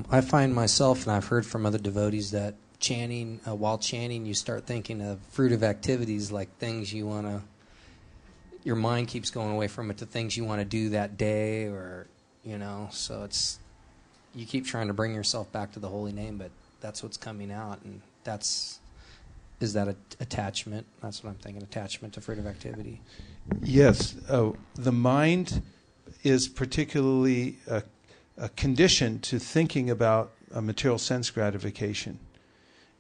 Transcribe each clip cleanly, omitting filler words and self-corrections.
I find myself, and I've heard from other devotees, that chanting, while chanting, you start thinking of fruitive activities, like things you want to, your mind keeps going away from it to things you want to do that day, or, so it's, you keep trying to bring yourself back to the holy name, but that's what's coming out, and is that attachment? That's what I'm thinking, attachment to fruitive activity. Yes. The mind is particularly a condition to thinking about material sense gratification.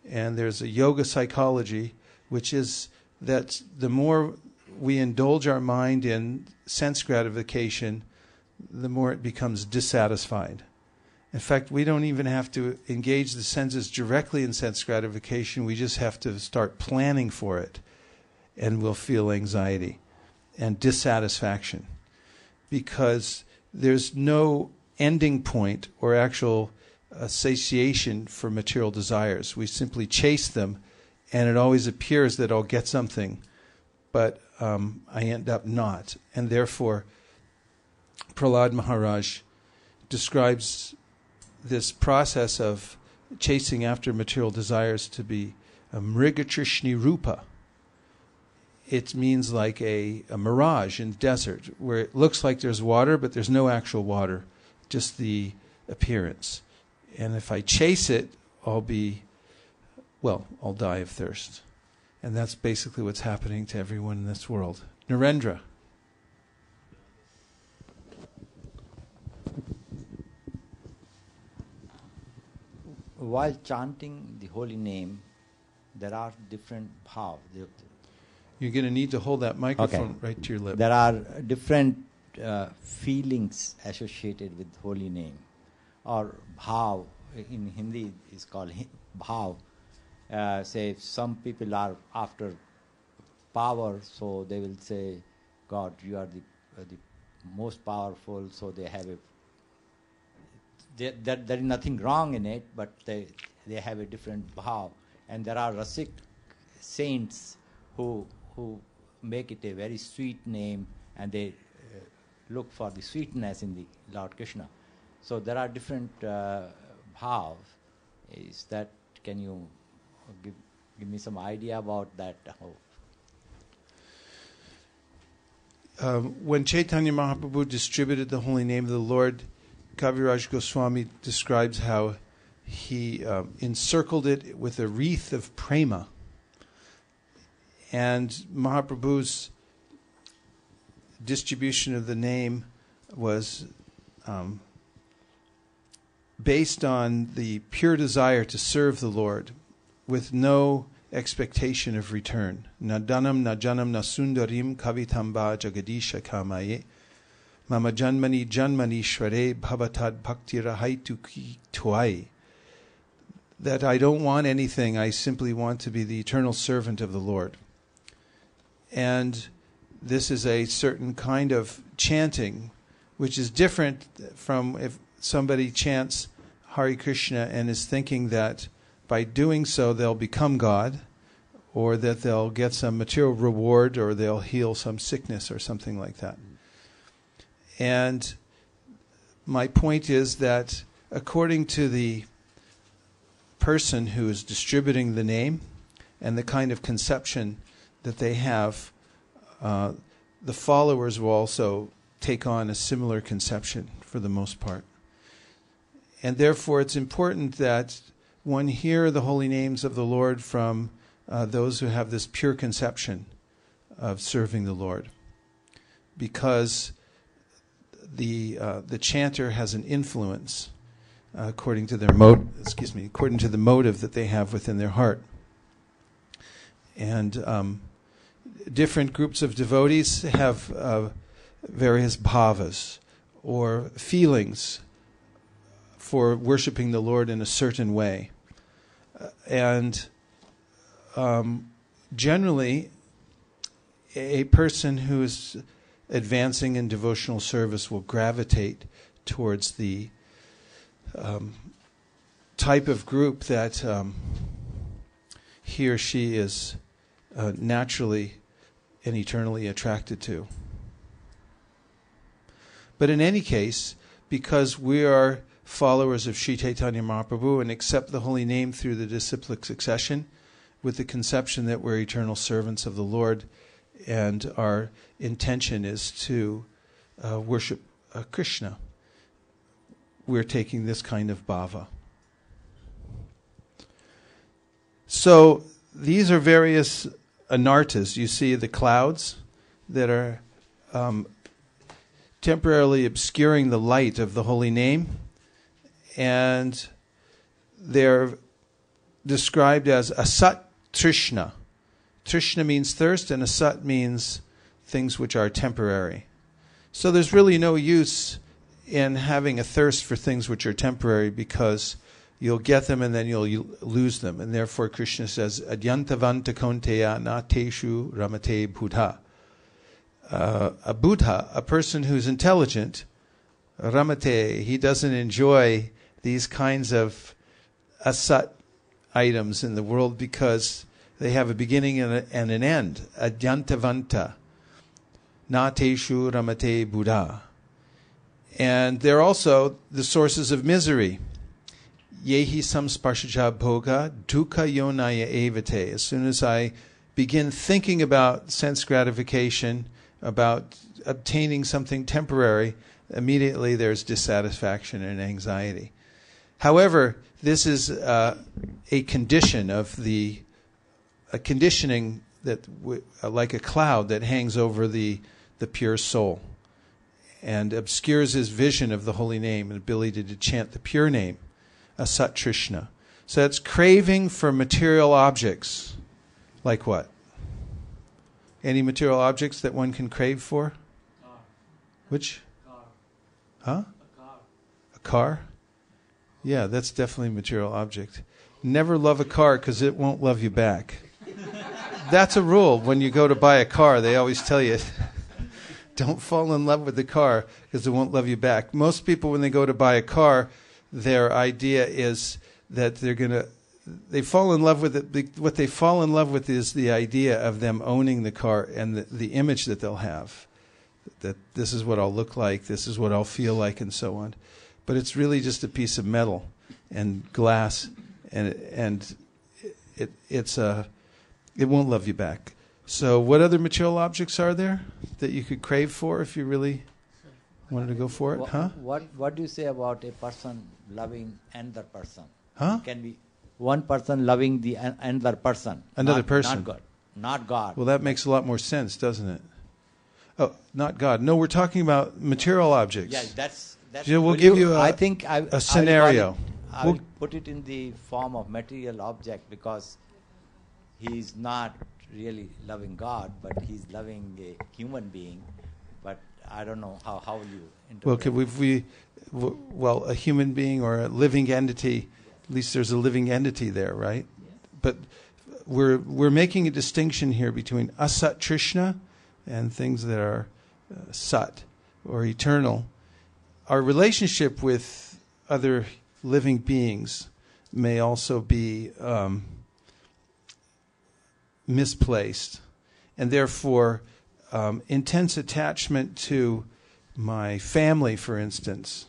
And there's a yoga psychology, which is that the more we indulge our mind in sense gratification, the more it becomes dissatisfied. In fact, we don't even have to engage the senses directly in sense gratification. We just have to start planning for it, and we'll feel anxiety and dissatisfaction, because there's no ending point or actual satiation for material desires. We simply chase them, and it always appears that I'll get something, but I end up not. And therefore, Prahlad Maharaj describes this process of chasing after material desires to be a mrigatrishni rupa. It means like a mirage in desert, where it looks like there's water, but there's no actual water, just the appearance. And if I chase it, I'll die of thirst. And that's basically what's happening to everyone in this world. Narendra. While chanting the holy name, there are different bhavas. You're going to need to hold that microphone right to your lip. There are different feelings associated with holy name, or bhav. In Hindi is called bhav. Say some people are after power, so they will say, God, you are the most powerful. So they have there is nothing wrong in it, but they have a different bhav. And there are Rasik saints who make it a very sweet name, and they look for the sweetness in the Lord Krishna. So there are different bhav. Can you give me some idea about that? When Chaitanya Mahaprabhu distributed the holy name of the Lord, Kaviraj Goswami describes how he encircled it with a wreath of prema. And Mahaprabhu's distribution of the name was based on the pure desire to serve the Lord with no expectation of return. Na dhanam, na janam, na sundarim kavitamba jagadisha kamaye mama janmani janmani shware bhavatad bhakti rahaitu ki tuai. That I don't want anything, I simply want to be the eternal servant of the Lord. And this is a certain kind of chanting, which is different from if somebody chants Hare Krishna and is thinking that by doing so they'll become God, or that they'll get some material reward, or they'll heal some sickness or something like that. And my point is that according to the person who is distributing the name and the kind of conception that they have, the followers will also take on a similar conception for the most part. And therefore it's important that one hear the holy names of the Lord from those who have this pure conception of serving the Lord, because the chanter has an influence according to their according to the motive that they have within their heart. And different groups of devotees have various bhavas, or feelings for worshiping the Lord in a certain way. And generally, a person who is advancing in devotional service will gravitate towards the type of group that he or she is naturally and eternally attracted to. But in any case, because we are followers of Sri Chaitanya Mahaprabhu and accept the holy name through the disciplic succession with the conception that we're eternal servants of the Lord, and our intention is to worship Krishna. We're taking this kind of bhava. So these are various anartas. You see the clouds that are temporarily obscuring the light of the holy name, and they're described as asat trishna. Trishna means thirst, and asat means things which are temporary. So there's really no use in having a thirst for things which are temporary, because you'll get them and then you'll lose them. And therefore Krishna says, adyantavanta konteya na teshu ramate buddha. A Buddha, a person who's intelligent, ramate, he doesn't enjoy these kinds of asat items in the world because they have a beginning and an end. Adyantavanta na teshu ramate buddha. And they're also the sources of misery. Yehi samsparshaja bhoga dukkha yonaya evate. As soon as I begin thinking about sense gratification, about obtaining something temporary, immediately there's dissatisfaction and anxiety. However, this is a condition of a conditioning that, like a cloud that hangs over the pure soul and obscures his vision of the holy name and ability to chant the pure name, asat trishna. So it's craving for material objects. Like what? Any material objects that one can crave for? Car. Which? Car. Huh? A car. A car? Yeah, that's definitely a material object. Never love a car because it won't love you back. That's a rule. When you go to buy a car, they always tell you, don't fall in love with the car because it won't love you back. Most people, when they go to buy a car, their idea is that they fall in love with it. What they fall in love with is the idea of them owning the car and the image that they'll have. That this is what I'll look like, this is what I'll feel like, and so on. But it's really just a piece of metal and glass, and it won't love you back. So what other material objects are there that you could crave for if you really wanted to go for it? Huh? What do you say about a person loving another person? Huh? Can be one person loving the another person. Another not, person. Not God. Not God. Well, that makes a lot more sense, doesn't it? Oh, not God. No, we're talking about material objects. Yeah, that's Yeah, we'll give you I think a scenario. I will put it in the form of material object, because he's not really loving God, but he's loving a human being. But I don't know how will you interpret. Well, a human being or a living entity. At least there's a living entity there, right? Yeah. But we're making a distinction here between asat trishna and things that are sat or eternal. Our relationship with other living beings may also be misplaced, and therefore intense attachment to my family, for instance.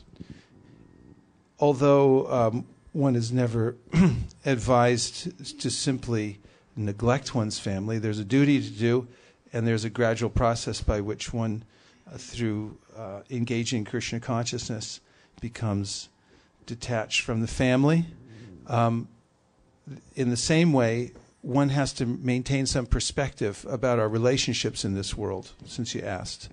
Although one is never advised to simply neglect one's family, there's a duty to do, and there's a gradual process by which one, through engaging in Krishna consciousness, becomes detached from the family. In the same way, one has to maintain some perspective about our relationships in this world, since you asked.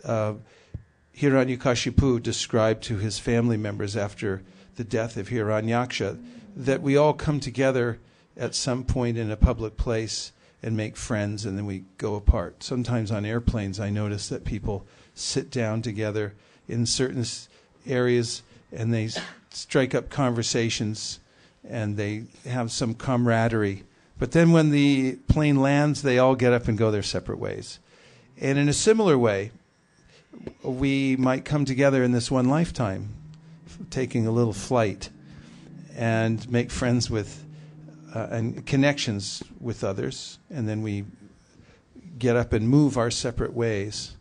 Hiranyakashipu described to his family members after the death of Hiranyaksha that we all come together at some point in a public place and make friends, and then we go apart. Sometimes on airplanes I notice that people sit down together in certain areas and they strike up conversations and they have some camaraderie. But then when the plane lands, they all get up and go their separate ways. And in a similar way, we might come together in this one lifetime, taking a little flight, and make friends with and connections with others, and then we get up and move our separate ways.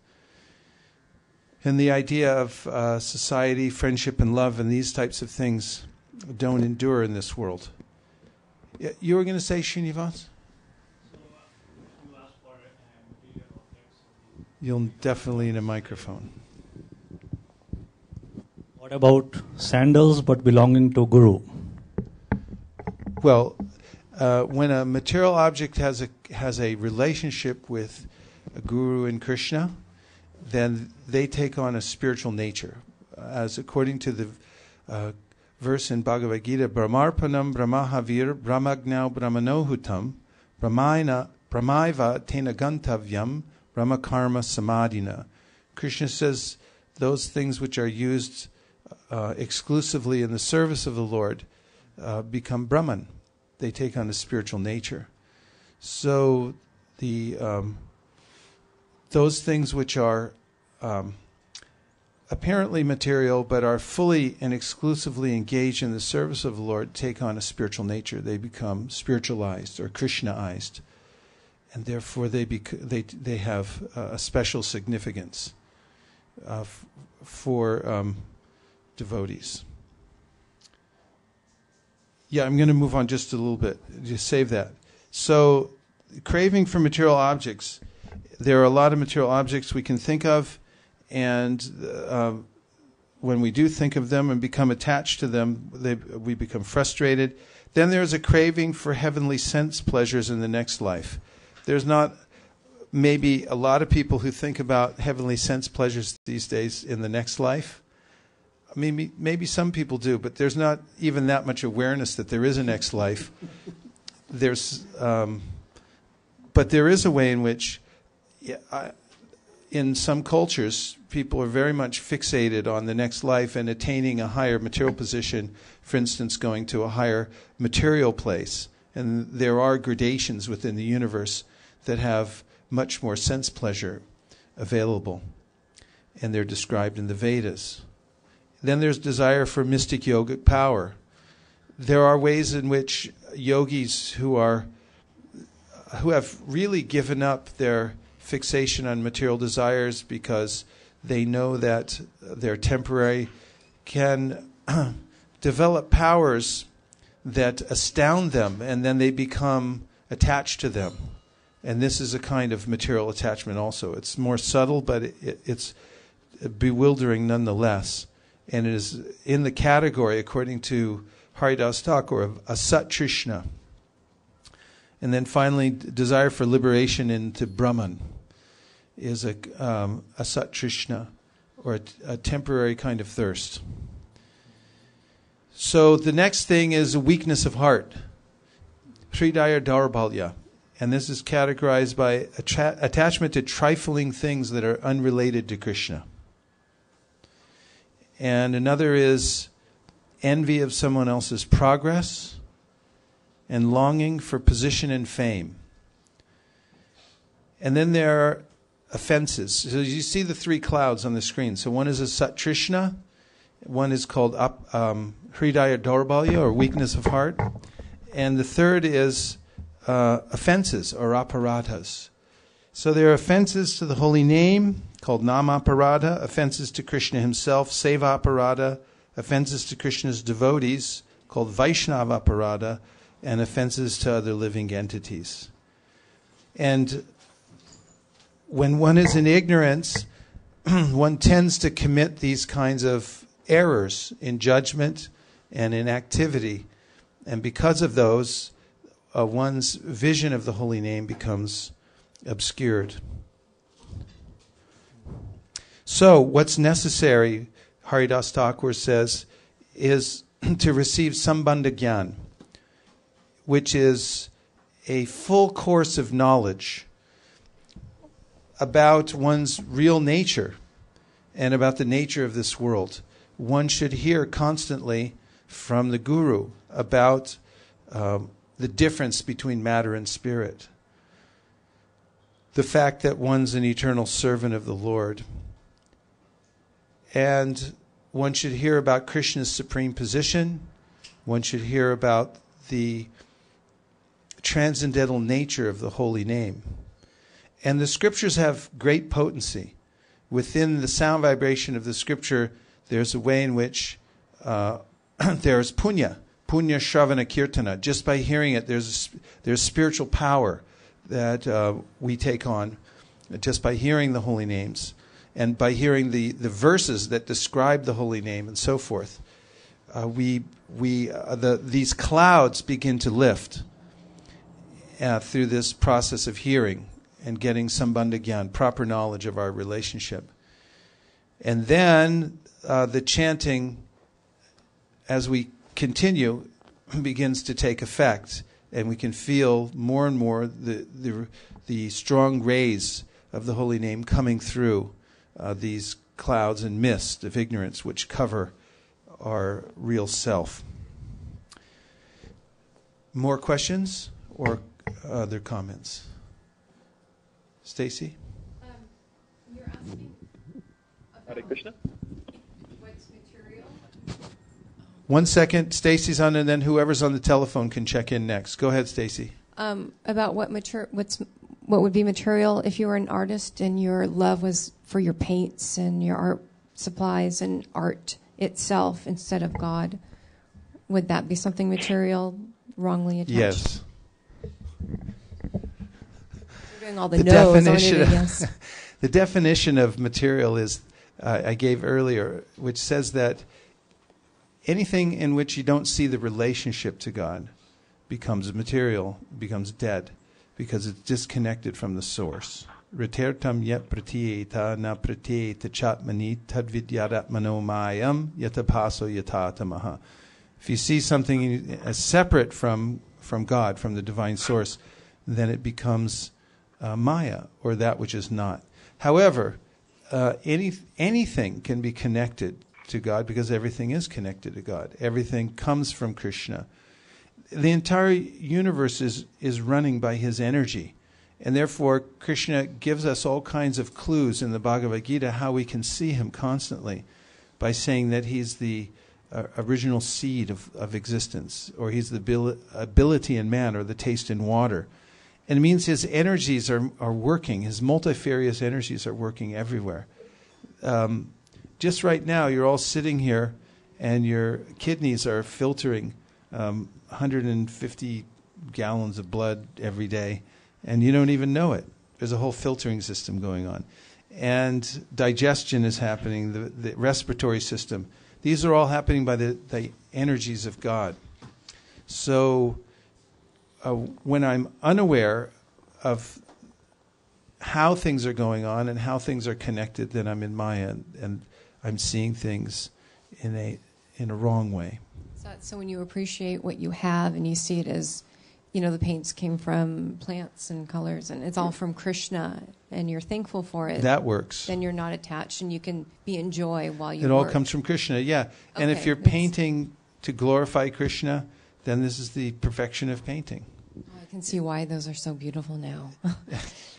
And the idea of society, friendship, and love, and these types of things don't endure in this world. You were going to say, Srinivas? You'll definitely need a microphone. What about sandals but belonging to Guru? Well, when a material object has a relationship with a Guru and Krishna, then they take on a spiritual nature. As according to the verse in Bhagavad Gita, Brahmarpanam Brahmahavir Brahmagnau Brahmanohutam Brahmaiva Tena Gantavyam Brahmakarma Samadhina. Krishna says those things which are used exclusively in the service of the Lord become Brahman. They take on a spiritual nature. So those things which are apparently material but are fully and exclusively engaged in the service of the Lord take on a spiritual nature. They become spiritualized or Krishnaized, and therefore they have a special significance for devotees. Yeah, I'm going to move on just a little bit. Just save that. So, craving for material objects. There are a lot of material objects we can think of, and when we do think of them and become attached to them, we become frustrated. Then there's a craving for heavenly sense pleasures in the next life. There's not maybe a lot of people who think about heavenly sense pleasures these days in the next life. Maybe some people do, but there's not even that much awareness that there is a next life. But there is a way in which, in some cultures, people are very much fixated on the next life and attaining a higher material position, for instance, going to a higher material place. And there are gradations within the universe that have much more sense pleasure available, and they're described in the Vedas. Then there's desire for mystic yogic power. There are ways in which yogis who have really given up their fixation on material desires because they know that they're temporary can develop powers that astound them, and then they become attached to them. And this is a kind of material attachment also. It's more subtle, but it's bewildering nonetheless. And it is in the category, according to Haridas Thakur, of Asat Trishna. And then finally, desire for liberation into Brahman is a Asat Trishna, or a temporary kind of thirst. So the next thing is a weakness of heart, Hridaya Daurbalya. And this is categorized by attachment to trifling things that are unrelated to Krishna. And another is envy of someone else's progress and longing for position and fame. And then there are offenses. So you see the three clouds on the screen. So one is a Satrishna, one is called Hridaya Daurbalya, or weakness of heart, and the third is offenses, or aparadhas. So there are offenses to the holy name, called namaparada, offenses to Krishna himself, sevaparada, offenses to Krishna's devotees, called Vaishnavaparada, and offenses to other living entities. And when one is in ignorance, one tends to commit these kinds of errors in judgment and in activity. And because of those, one's vision of the holy name becomes obscured. So, what's necessary, Haridas Thakur says, is to receive Sambandha Gyan, which is a full course of knowledge about one's real nature and about the nature of this world. One should hear constantly from the Guru about the difference between matter and spirit, the fact that one's an eternal servant of the Lord. And one should hear about Krishna's supreme position. One should hear about the transcendental nature of the holy name. And the scriptures have great potency. within the sound vibration of the scripture, there's a way in which there's punya shravana kirtana. Just by hearing it, there's spiritual power that we take on just by hearing the holy names and by hearing the verses that describe the holy name and so forth. These clouds begin to lift through this process of hearing and getting sambandha gyan, proper knowledge of our relationship. And then the chanting, as we continue, begins to take effect, and we can feel more and more the strong rays of the holy name coming through these clouds and mist of ignorance which cover our real self. More questions or other comments? Stacy? You're asking Hare Krishna. what's material? 1 second. Stacy's on, and then whoever's on the telephone can check in next. Go ahead, Stacy. About what would be material if you were an artist and your love was for your paints and your art supplies and art itself instead of God. Would that be something material, wrongly attached? Yes. You're doing all the no's. Yes. The definition of material is I gave earlier, which says that anything in which you don't see the relationship to God becomes material, becomes dead, because it's disconnected from the source. Ritertam yat pratiyeta na pratiyeta chatmani tadvidyaratmano mayam yatapaso yatatamaha. If you see something as separate from God, from the divine source, then it becomes maya, or that which is not. However, anything can be connected to God because everything is connected to God. Everything comes from Krishna. The entire universe is running by his energy. And therefore, Krishna gives us all kinds of clues in the Bhagavad Gita how we can see him constantly by saying that he's the original seed of existence, or he's the ability in man, or the taste in water. And it means his energies are working, his multifarious energies are working everywhere. Just right now, you're all sitting here and your kidneys are filtering 150 gallons of blood every day, and you don't even know it. There's a whole filtering system going on. And digestion is happening, the respiratory system. These are all happening by the energies of God. So when I'm unaware of how things are going on and how things are connected, then I'm in Maya, and I'm seeing things in a wrong way. So when you appreciate what you have and you see it as, the paints came from plants and colors and it's all from Krishna and you're thankful for it. That works. Then you're not attached and you can be in joy while you It work. all comes from Krishna, yeah. And if Okay, you're yes. painting to glorify Krishna, then this is the perfection of painting. I can see why those are so beautiful now.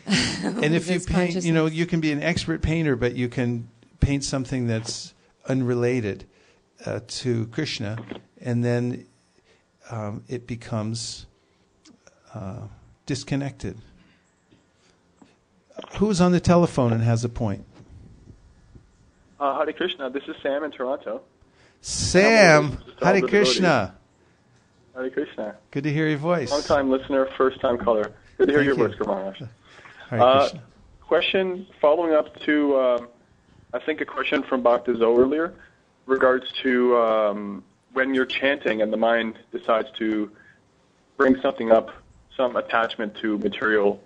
And if you This paint, consciousness. you can be an expert painter, but you can paint something that's unrelated to Krishna, and then it becomes disconnected. Who's on the telephone and has a point? Hare Krishna. This is Sam in Toronto. Sam, Hare Hare Krishna. Hare Krishna. Good to hear your voice. Long-time listener, first-time caller. Good to hear your Thank voice, Maharaj. Hare Krishna. Question following up to, I think, a question from Bhakta Zoe earlier, regards to when you're chanting and the mind decides to bring something up, some attachment to material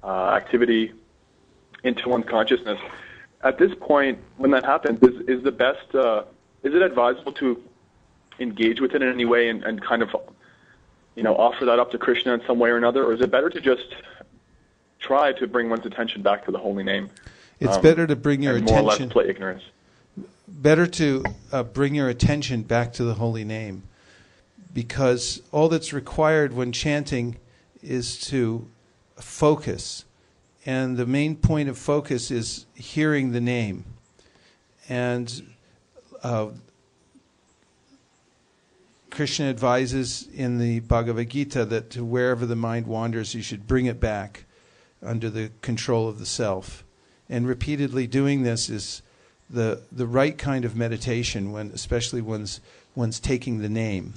activity into one's consciousness. At this point, when that happens, is the best, is it advisable to engage with it in any way and kind of, offer that up to Krishna in some way or another, or is it better to just try to bring one's attention back to the holy name? It's better to bring your and more or attention. less play ignorance. Better to bring your attention back to the holy name, because all that's required when chanting is to focus. And the main point of focus is hearing the name. And Krishna advises in the Bhagavad Gita that wherever the mind wanders, you should bring it back under the control of the self. And repeatedly doing this is the right kind of meditation, especially one's taking the name.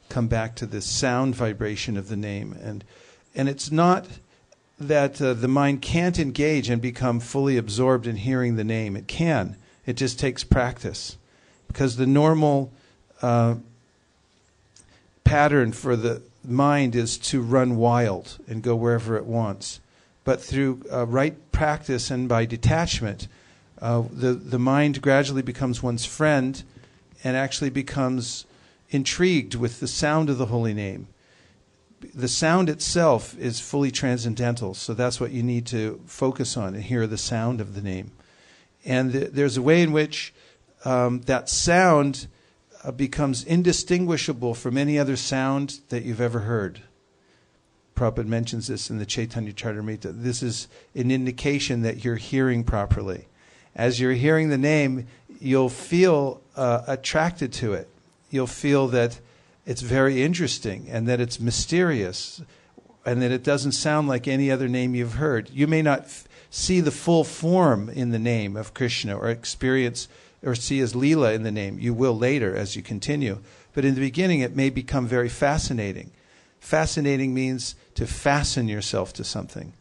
Come back to the sound vibration of the name. And it's not that the mind can't engage and become fully absorbed in hearing the name. It can. It just takes practice. Because the normal pattern for the mind is to run wild and go wherever it wants. But through right practice and by detachment, the mind gradually becomes one's friend and actually becomes intrigued with the sound of the holy name. The sound itself is fully transcendental, so that's what you need to focus on and hear the sound of the name. And there's a way in which that sound becomes indistinguishable from any other sound that you've ever heard. Prabhupada mentions this in the Chaitanya Charitamrita. This is an indication that you're hearing properly. As you're hearing the name, you'll feel attracted to it. You'll feel that it's very interesting and that it's mysterious and that it doesn't sound like any other name you've heard. You may not see the full form in the name of Krishna or experience or see his Leela in the name. You will later as you continue. But in the beginning, it may become very fascinating. Fascinating means to fasten yourself to something.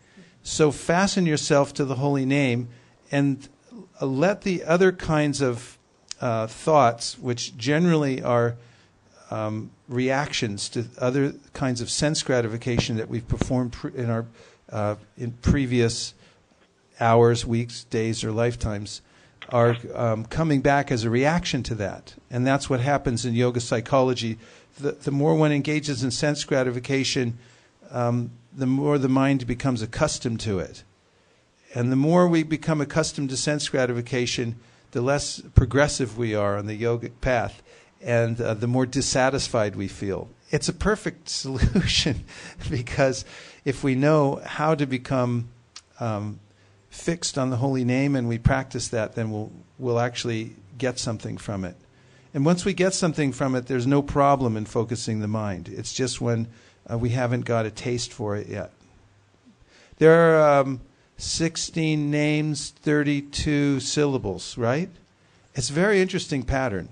So fasten yourself to the holy name and let the other kinds of thoughts, which generally are reactions to other kinds of sense gratification that we've performed in previous hours, weeks, days, or lifetimes, are coming back as a reaction to that. And that's what happens in yoga psychology. The more one engages in sense gratification, the more the mind becomes accustomed to it. And the more we become accustomed to sense gratification, the less progressive we are on the yogic path, and the more dissatisfied we feel. It's a perfect solution because if we know how to become fixed on the holy name and we practice that, then we'll actually get something from it. And once we get something from it, there's no problem in focusing the mind. It's just when we haven't got a taste for it yet. There are 16 names, 32 syllables, right? It's a very interesting pattern.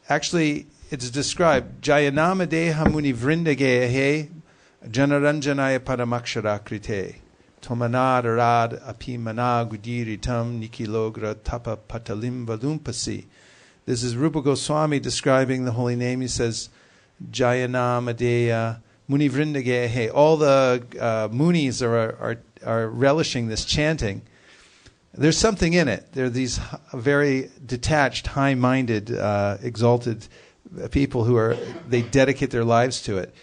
Actually, it's described, Jayanama Deha Muni Vrindagehe Janaranjanaya Paramakshara Krite Tomanad Arad Apimana Gudiritam Nikilogra Tapa Patalim Valumpasi. This is Rupa Goswami describing the holy name. He says, Jayanama Deha Muni Vrindagehe. All the munis are relishing this chanting. There's something in it. There are these very detached, high-minded, exalted people they dedicate their lives to it.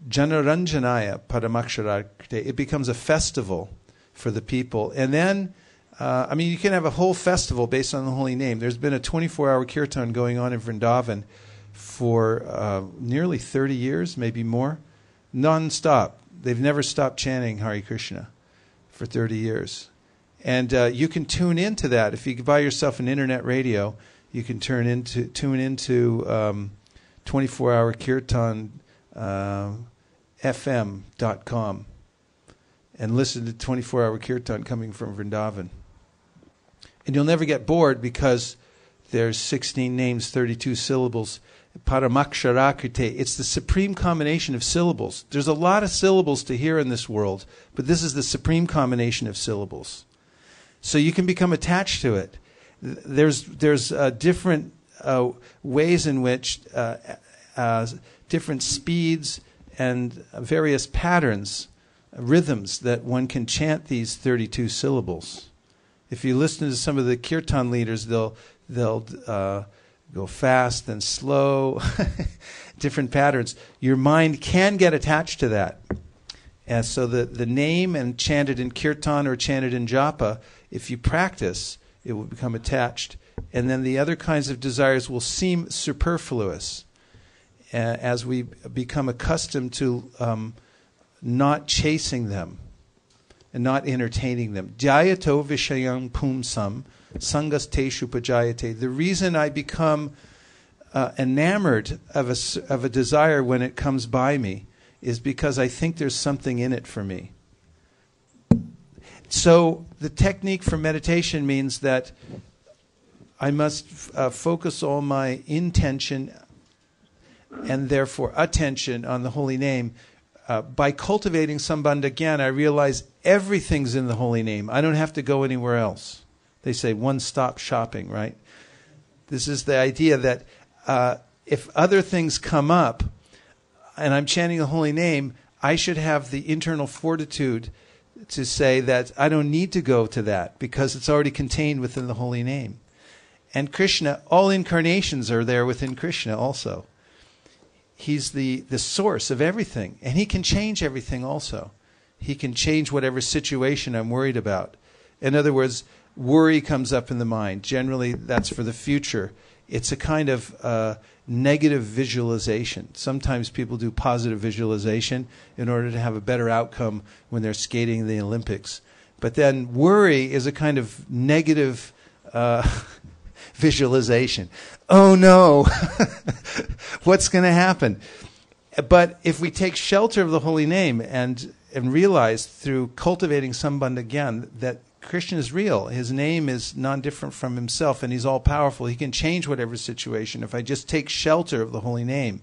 Janaranjanaya Paramakshara. It becomes a festival for the people. And then, you can have a whole festival based on the holy name. There's been a 24-hour kirtan going on in Vrindavan for nearly 30 years, maybe more, non-stop. They've never stopped chanting Hare Krishna for 30 years. And you can tune into that. If you buy yourself an internet radio, you can tune into 24-hour kirtan fm.com and listen to 24-hour kirtan coming from Vrindavan. And you'll never get bored because there's 16 names, 32 syllables. Paramaksharakite. It's the supreme combination of syllables. There's a lot of syllables to hear in this world, but this is the supreme combination of syllables. So you can become attached to it. There's different ways in which different speeds and various patterns, rhythms that one can chant these 32 syllables. If you listen to some of the kirtan leaders, they'll go fast and slow, different patterns. Your mind can get attached to that. And so the name and chanted in kirtan or chanted in japa, if you practice, it will become attached. And then the other kinds of desires will seem superfluous as we become accustomed to not chasing them and not entertaining them. Jayato vishayam pumsam sangas teshu pajayate. The reason I become enamored of a desire when it comes by me is because I think there's something in it for me. So the technique for meditation means that I must focus all my intention and therefore attention on the holy name. By cultivating Sambandha Gyan, I realize everything's in the holy name. I don't have to go anywhere else. They say one-stop shopping, right? This is the idea that if other things come up and I'm chanting the holy name, I should have the internal fortitude to say that I don't need to go to that because it's already contained within the holy name. And Krishna, all incarnations are there within Krishna also. He's the source of everything, and he can change everything also. He can change whatever situation I'm worried about. In other words, worry comes up in the mind. Generally, that's for the future. It's a kind of negative visualization. Sometimes people do positive visualization in order to have a better outcome when they're skating in the Olympics. But then worry is a kind of negative visualization. Oh no, what's going to happen? But if we take shelter of the holy name and realize through cultivating Sambandha Gyan that Krishna is real, his name is non-different from himself, and he's all-powerful. He can change whatever situation if I just take shelter of the holy name.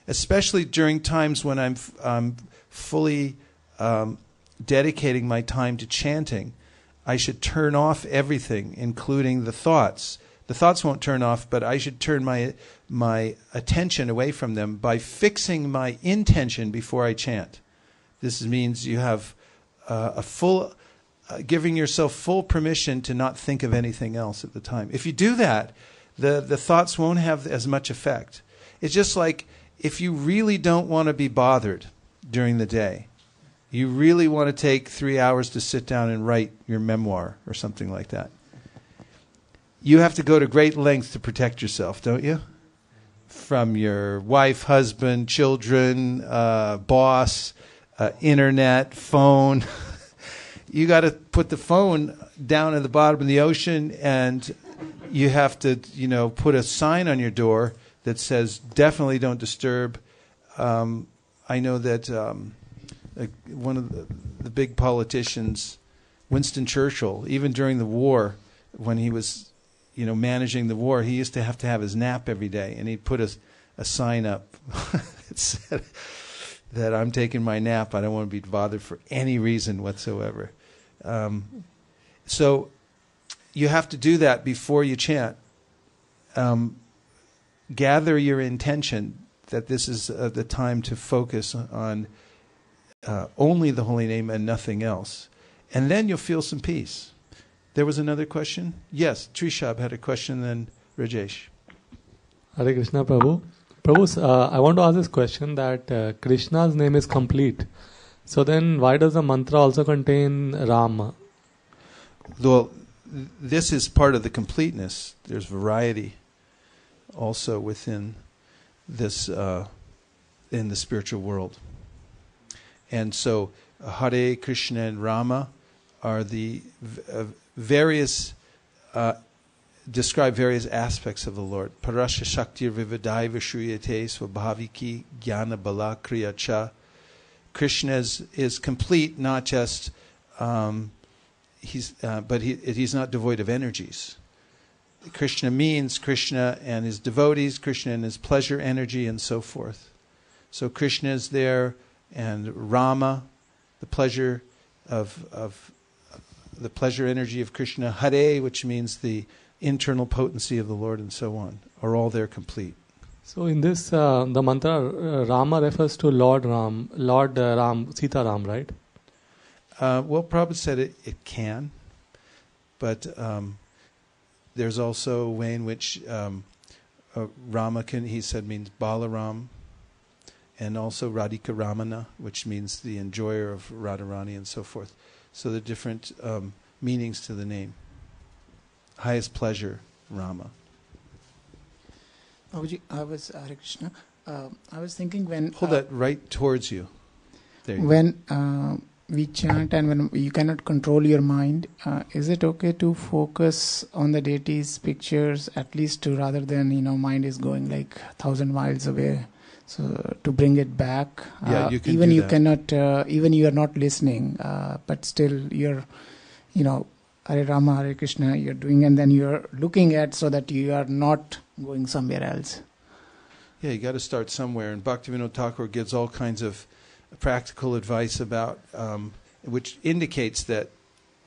Especially during times when I'm fully dedicating my time to chanting, I should turn off everything, including the thoughts. The thoughts won't turn off, but I should turn my attention away from them by fixing my intention before I chant. This means you have giving yourself full permission to not think of anything else at the time. If you do that, the thoughts won't have as much effect. It's just like if you really don't want to be bothered during the day, you really want to take 3 hours to sit down and write your memoir or something like that. You have to go to great lengths to protect yourself, don't you? From your wife, husband, children, boss, internet, phone. You got to put the phone down at the bottom of the ocean, and you have to, put a sign on your door that says, definitely don't disturb. I know that one of the big politicians, Winston Churchill, even during the war, when he was, managing the war, he used to have his nap every day, and he'd put a sign up that said that I'm taking my nap. I don't want to be bothered for any reason whatsoever. So you have to do that before you chant. Gather your intention that this is the time to focus on only the holy name and nothing else. And then you'll feel some peace. There was another question? Yes, Trishab had a question, then Rajesh. Hare Krishna, Prabhu. Prabhu, I want to ask this question that Krishna's name is complete. So then why does the mantra also contain Ram? Well, this is part of the completeness. There's variety also within this, in the spiritual world. And so Hare Krishna and Rama are the various, describe various aspects of the Lord. Parasya Shaktir Vivadai Vishriyate Swabhaviki Jnana Bala Kriya Cha. Krishna is complete, not just but he's not devoid of energies. Krishna means Krishna and his devotees, Krishna and his pleasure energy, and so forth. So Krishna is there, and Rama, the pleasure of the pleasure energy of Krishna, Hare, which means the internal potency of the Lord, and so on, are all there complete. So in this, the mantra Rama refers to Lord Ram, Sita Ram, right? Well, Prabhupada said it can, but there's also a way in which Rama he said means Balaram, and also Radhika Ramana, which means the enjoyer of Radharani, and so forth. So the different meanings to the name. Highest pleasure, Rama. I was Hare Krishna. I was thinking when hold that right towards you. There you when go. we chant and when you cannot control your mind, is it okay to focus on the deity's pictures at least to rather than mind is going like 1,000 miles away, so to bring it back? Yeah, you can even do you that. cannot, even you are not listening, but still you're, Hare Rama, Hare Krishna, you're doing, and then you're looking at so that you are not going somewhere else. Yeah, you got to start somewhere. And Bhaktivinoda Thakur gives all kinds of practical advice about, which indicates that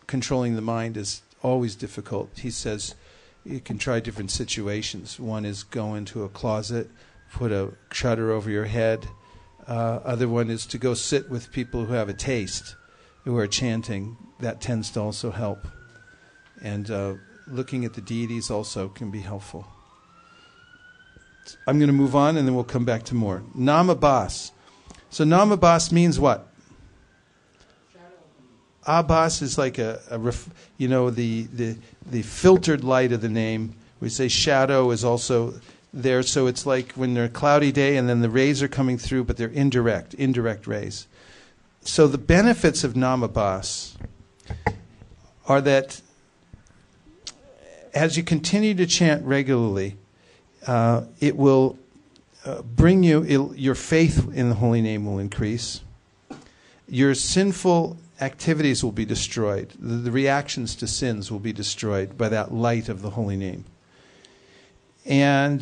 controlling the mind is always difficult. He says you can try different situations. One is go into a closet, put a shutter over your head. Other one is to go sit with people who have a taste, who are chanting. That tends to also help. And looking at the deities also can be helpful. I'm going to move on and then we'll come back to more. Namabhasa. So namabhasa means what? Abhas is like the filtered light of the name. We say shadow is also there, so it's like when they're a cloudy day and then the rays are coming through, but they're indirect rays. So the benefits of namabhasa are that as you continue to chant regularly, it will bring you, your faith in the holy name will increase. Your sinful activities will be destroyed. The reactions to sins will be destroyed by that light of the holy name. And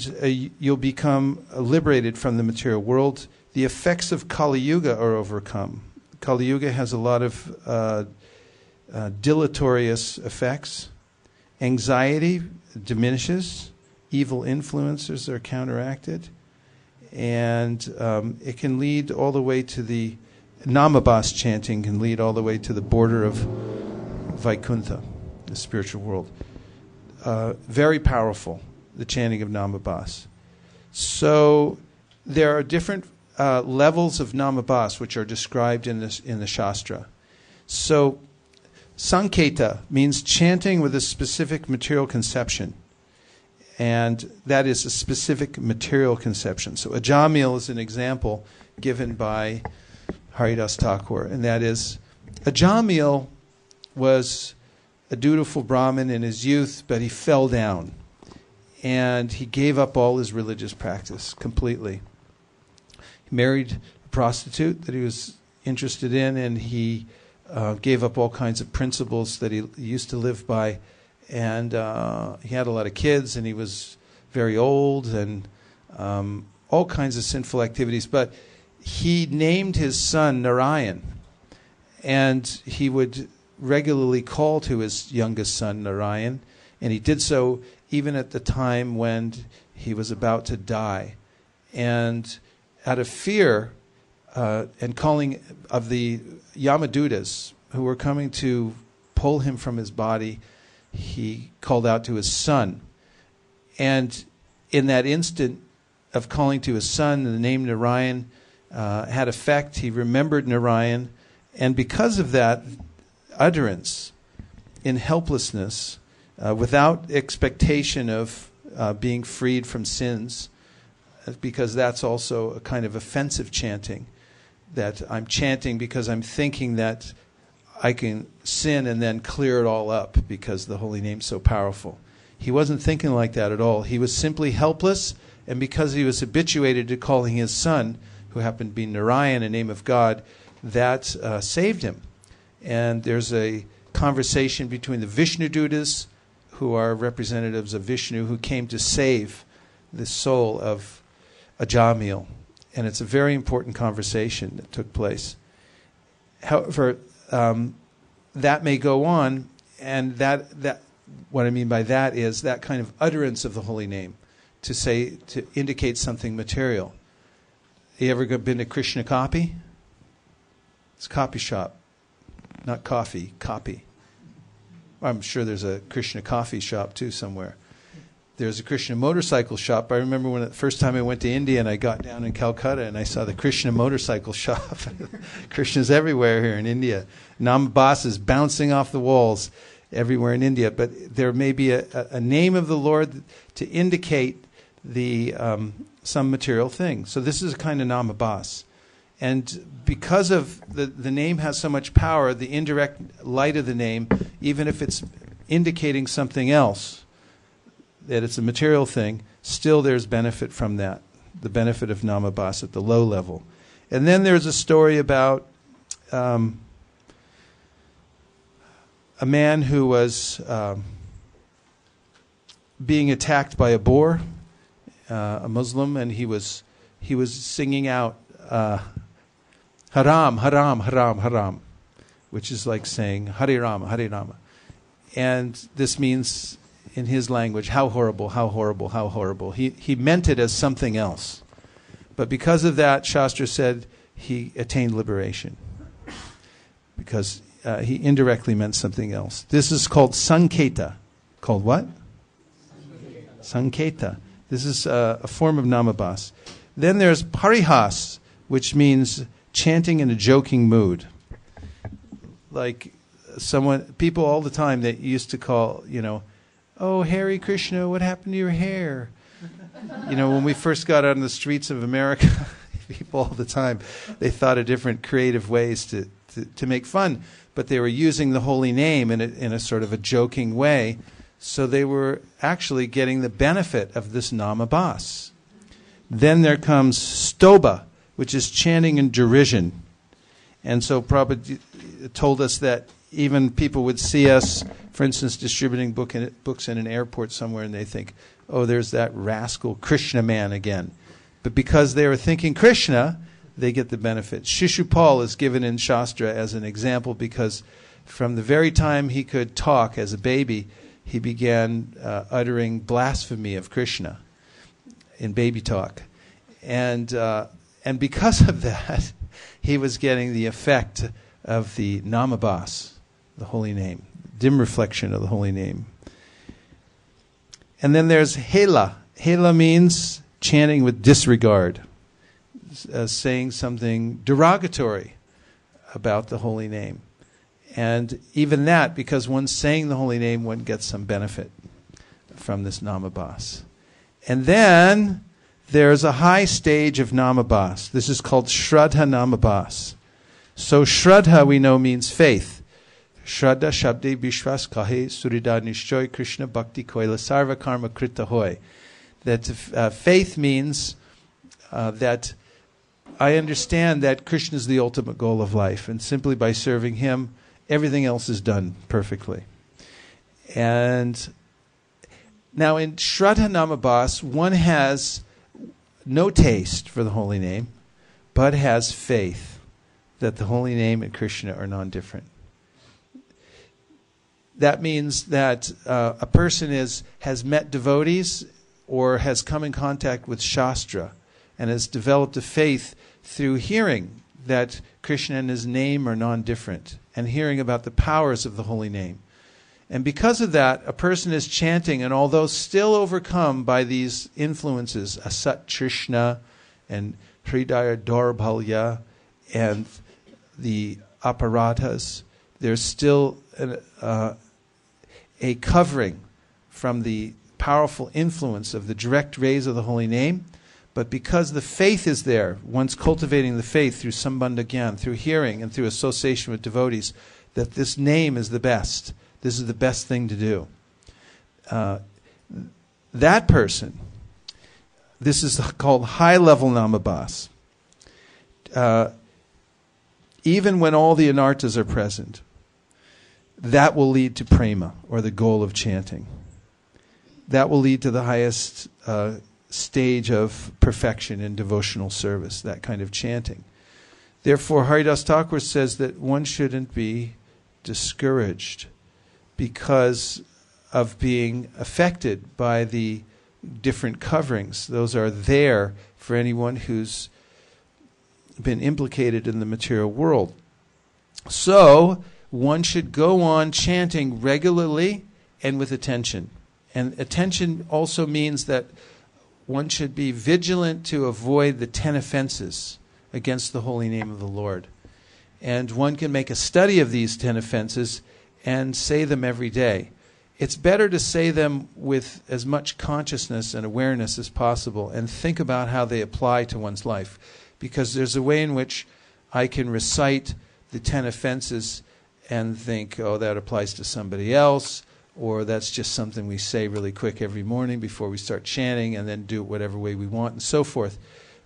you'll become liberated from the material world. The effects of Kali Yuga are overcome. Kali Yuga has a lot of deleterious effects. Anxiety diminishes. Evil influences are counteracted. And it can lead all the way to the namabhasa chanting can lead all the way to the border of Vaikuntha, the spiritual world. Very powerful, the chanting of namabhasa. So there are different levels of namabhasa which are described in the Shastra. So Sanketa means chanting with a specific material conception. And that is a specific material conception. So Ajamil is an example given by Haridas Thakur. And that is, Ajamil was a dutiful Brahmin in his youth, but he fell down. And he gave up all his religious practice completely. He married a prostitute that he was interested in, and he gave up all kinds of principles that he used to live by. And he had a lot of kids, and he was very old, and all kinds of sinful activities. But he named his son Narayan, and he would regularly call to his youngest son Narayan, and he did so even at the time when he was about to die. And out of fear and calling of the Yamadutas who were coming to pull him from his body, he called out to his son. And in that instant of calling to his son, the name Narayan had effect. He remembered Narayan. And because of that utterance in helplessness, without expectation of being freed from sins, because that's also a kind of offensive chanting, that I'm chanting because I'm thinking that I can sin and then clear it all up because the holy name's so powerful. He wasn't thinking like that at all. He was simply helpless, and because he was habituated to calling his son, who happened to be Narayan, a name of God, that saved him. And there's a conversation between the Vishnudutas, who are representatives of Vishnu, who came to save the soul of Ajamil. And it's a very important conversation that took place. However, that may go on, and that what I mean by that is that kind of utterance of the holy name to indicate something material. You ever been to Krishna Copy? It's a copy shop, not coffee, copy. I'm sure there's a Krishna coffee shop too somewhere. There's a Krishna motorcycle shop. I remember when the first time I went to India and I got down in Calcutta and I saw the Krishna motorcycle shop. Krishna's everywhere here in India. Namabhasa is bouncing off the walls everywhere in India. But there may be a name of the Lord to indicate some material thing. So this is a kind of namabhasa. And because of the name has so much power, the indirect light of the name, even if it's indicating something else, that it's a material thing, still there's benefit from that, the benefit of namabhasa at the low level. And then there's a story about a man who was being attacked by a boar, a Muslim, and he was singing out haram, haram, haram, haram, which is like saying Hare Rama, Hare Rama. And this means, in his language, how horrible, how horrible, how horrible. He meant it as something else. But because of that, Shastra said he attained liberation. Because he indirectly meant something else. This is called sanketa. Called what? Sanketa. This is a form of namabhasa. Then there's parihas, which means chanting in a joking mood. Like people all the time that used to call, oh, Hare Krishna, what happened to your hair? When we first got out on the streets of America, people all the time, they thought of different creative ways to make fun, but they were using the holy name in a sort of a joking way, so they were actually getting the benefit of this namabhasa. Then there comes stoba, which is chanting in derision. And so Prabhupada told us that even people would see us, for instance, distributing books in an airport somewhere, and they think, oh, there's that rascal Krishna man again. But because they were thinking Krishna, they get the benefit. Shishupal is given in Shastra as an example because from the very time he could talk as a baby, he began uttering blasphemy of Krishna in baby talk. And because of that, he was getting the effect of the namabhasa, the holy name, dim reflection of the holy name. And then there's hela. Hela means chanting with disregard, saying something derogatory about the holy name. And even that, because one's saying the holy name, one gets some benefit from this namabhasa. And then there's a high stage of namabhasa. This is called Shraddha namabhasa. So Shraddha, we know, means faith. Shraddha shabde bishwas kahe surida nishchoy Krishna bhakti koila sarva karma krita hoy. That faith means that I understand that Krishna is the ultimate goal of life, and simply by serving him, everything else is done perfectly. And now in Shraddha namabhasa, one has no taste for the holy name, but has faith that the holy name and Krishna are non-different. That means that a person has met devotees or has come in contact with Shastra and has developed a faith through hearing that Krishna and his name are non-different and hearing about the powers of the holy name. And because of that, a person is chanting, and although still overcome by these influences, Asat Trishna and Hridaya Darbhalya and the aparatas, there's still a covering from the powerful influence of the direct rays of the holy name. But because the faith is there, one's cultivating the faith through Sambandha Gyan, through hearing and through association with devotees, that this name is the best. This is the best thing to do. That person, this is called high-level namabhasa. Even when all the anarthas are present, that will lead to prema, or the goal of chanting. That will lead to the highest stage of perfection in devotional service, that kind of chanting. Therefore, Haridas Thakur says that one shouldn't be discouraged because of being affected by the different coverings. Those are there for anyone who's been implicated in the material world. So, one should go on chanting regularly and with attention. And attention also means that one should be vigilant to avoid the 10 offenses against the holy name of the Lord. And one can make a study of these 10 offenses and say them every day. It's better to say them with as much consciousness and awareness as possible and think about how they apply to one's life. Because there's a way in which I can recite the 10 offenses and think, oh, that applies to somebody else, or that's just something we say really quick every morning before we start chanting, and then do it whatever way we want, and so forth.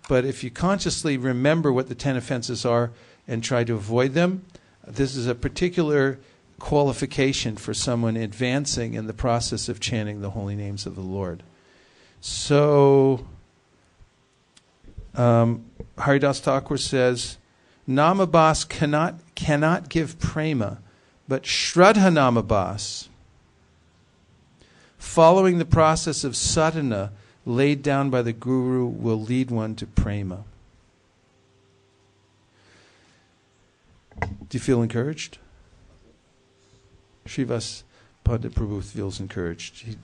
But if you consciously remember what the 10 offenses are and try to avoid them, this is a particular qualification for someone advancing in the process of chanting the holy names of the Lord. So, Haridas Thakur says, namabhasa cannot give prema, but shraddha namabhasa, following the process of sadhana laid down by the Guru, will lead one to prema. Do you feel encouraged? Srivas Pandit Prabhu feels encouraged. He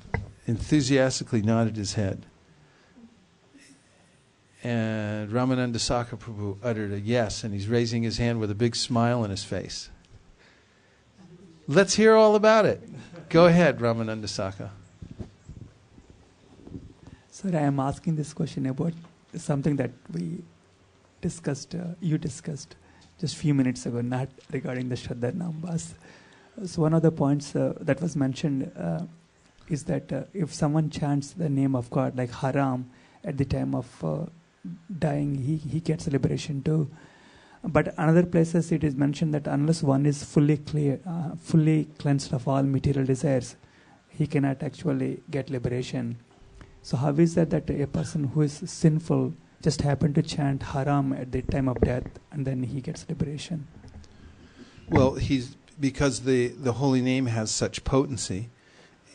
enthusiastically nodded his head. And Ramananda Saka Prabhu uttered a yes, and he's raising his hand with a big smile on his face. Let's hear all about it. Go ahead, Ramananda Saka. Sir, I am asking this question about something that we discussed, you discussed just a few minutes ago, not regarding the Shraddha Namabhasa. So one of the points that was mentioned is that if someone chants the name of God, like Haram, at the time of dying, he gets liberation too. But another places it is mentioned that unless one is fully clear, fully cleansed of all material desires, he cannot actually get liberation. So how is that a person who is sinful just happened to chant Haram at the time of death and then he gets liberation? Well, because the holy name has such potency,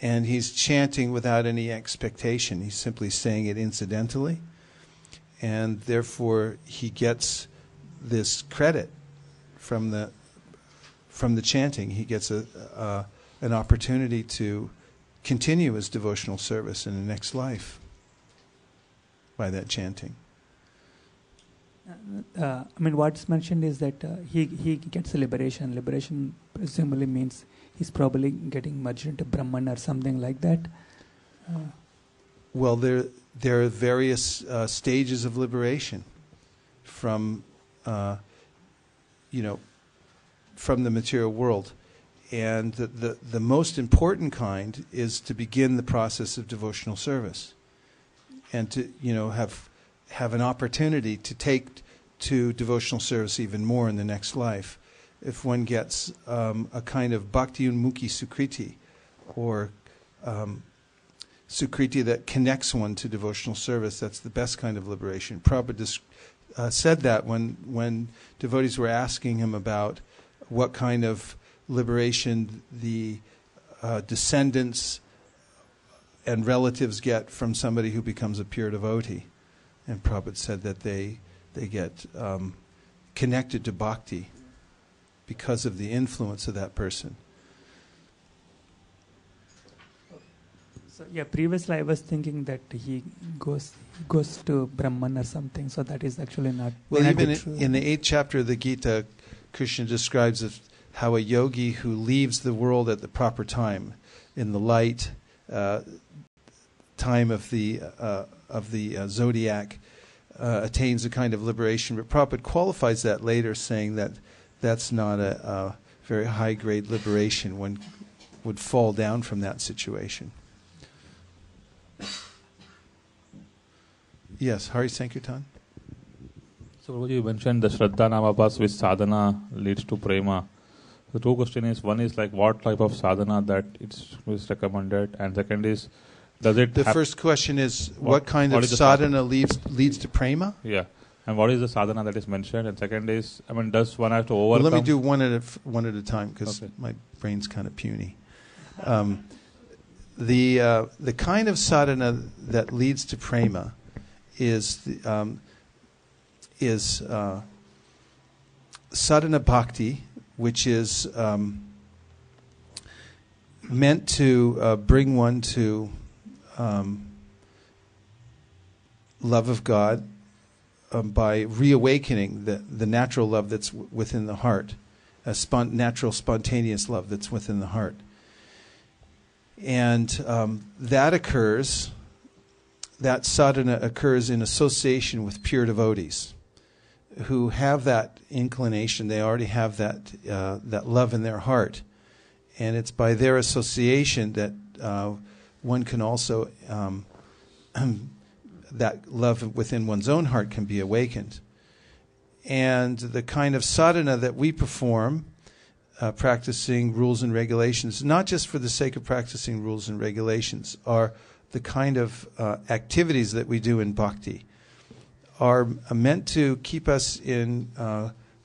and he's chanting without any expectation. He's simply saying it incidentally, and therefore he gets this credit from the chanting. He gets an opportunity to continue his devotional service in the next life by that chanting. What's mentioned is that he gets a liberation. Liberation presumably means he's probably getting merged into Brahman or something like that. Well, there are various stages of liberation from the material world. And the most important kind is to begin the process of devotional service, and to have an opportunity to take to devotional service even more in the next life. If one gets a kind of bhakti unmukhi sukriti, or sukriti that connects one to devotional service, that's the best kind of liberation. Prabhupada said that when devotees were asking him about what kind of liberation the descendants and relatives get from somebody who becomes a pure devotee. And Prabhupada said that they get connected to bhakti because of the influence of that person. So previously I was thinking that he goes to Brahman or something, so that is actually not. Well, even in the 8th chapter of the Gita, Krishna describes how a yogi who leaves the world at the proper time, in the light time of the zodiac, attains a kind of liberation. But Prabhupada qualifies that later, saying that that's not a very high-grade liberation. One would fall down from that situation. Yes, Hari Sankirtan. So you mentioned the Shraddha Namabhasa with sadhana leads to prema. The two questions is, one is like what type of sadhana that is recommended, and second is, does it... The first question is what kind of sadhana leads to prema? Yeah. And what is the sadhana that is mentioned? And second is, does one have to overcome... Well, let me do one at a time, because my brain's kind of puny. The kind of sadhana that leads to prema is sadhana bhakti, which is meant to bring one to love of God by reawakening the natural love that's within the heart, a natural spontaneous love that's within the heart. And that sadhana occurs in association with pure devotees. who have that inclination. They already have that love in their heart, and it's by their association that one can also that love within one's own heart can be awakened. And the kind of sadhana that we perform, practicing rules and regulations, not just for the sake of practicing rules and regulations, are the kind of activities that we do in bhakti, are meant to keep us in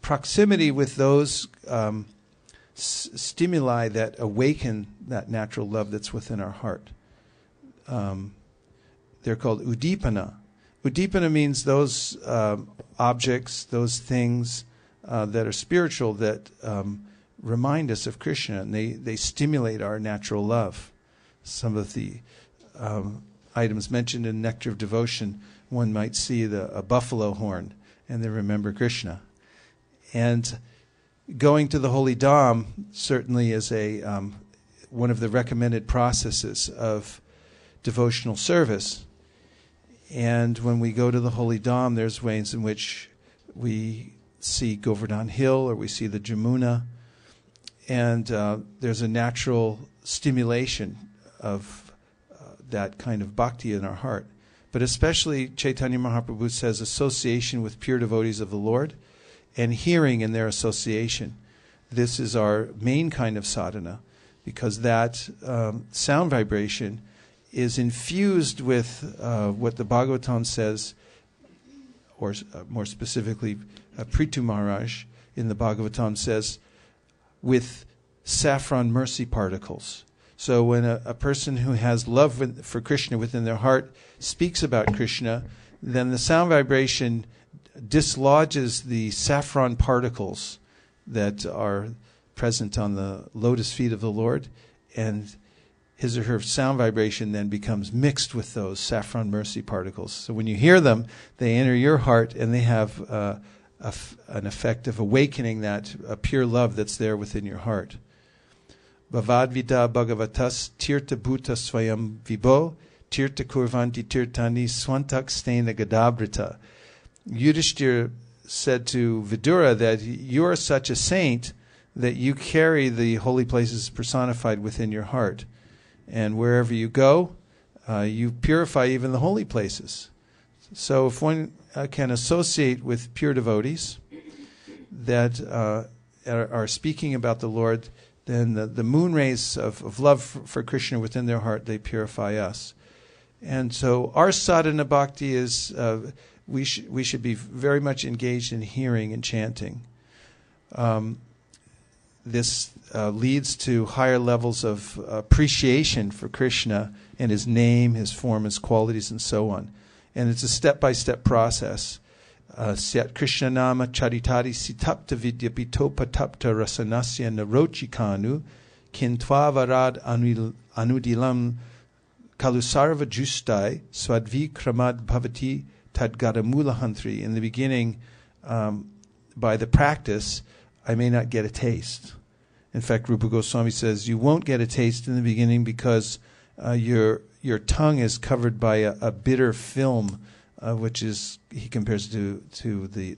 proximity with those stimuli that awaken that natural love that's within our heart. They're called udipana. Udipana means those objects, those things that are spiritual that remind us of Krishna, and they stimulate our natural love. Some of the items mentioned in Nectar of Devotion, one might see a buffalo horn, and they remember Krishna. And going to the Holy Dham certainly is one of the recommended processes of devotional service. And when we go to the Holy Dham, there's ways in which we see Govardhan Hill or we see the Jamuna, and there's a natural stimulation of that kind of bhakti in our heart. But especially Chaitanya Mahaprabhu says association with pure devotees of the Lord and hearing in their association. This is our main kind of sadhana, because that sound vibration is infused with what the Bhagavatam says, or more specifically, Prithu Maharaj in the Bhagavatam says, with saffron mercy particles. So when a person who has love for Krishna within their heart speaks about Krishna, then the sound vibration dislodges the saffron particles that are present on the lotus feet of the Lord, and his or her sound vibration then becomes mixed with those saffron mercy particles. So when you hear them, they enter your heart, and they have an effect of awakening that pure love that's there within your heart. Bhavadvita bhagavatas tirta bhuta swayam vibho tirta kurvanti tirtani swantak stena gadabrita. Yudhishthira said to Vidura that you are such a saint that you carry the holy places personified within your heart. And wherever you go, you purify even the holy places. So if one can associate with pure devotees that are speaking about the Lord, then the moon rays of love for Krishna within their heart, they purify us. And so our sadhana bhakti is, we should be very much engaged in hearing and chanting. This leads to higher levels of appreciation for Krishna and his name, his form, his qualities, and so on. And it's a step-by-step process. Syat Krishna nama charitari sitapta vidya pitopa tapta rasanasya narochikanu kintva varad anudilam kalusarva justai swadvi kramad bhavati tadgaramula hantri. In the beginning, by the practice, I may not get a taste. In fact, Rupa Goswami says you won't get a taste in the beginning because your tongue is covered by a bitter film, which is, he compares to the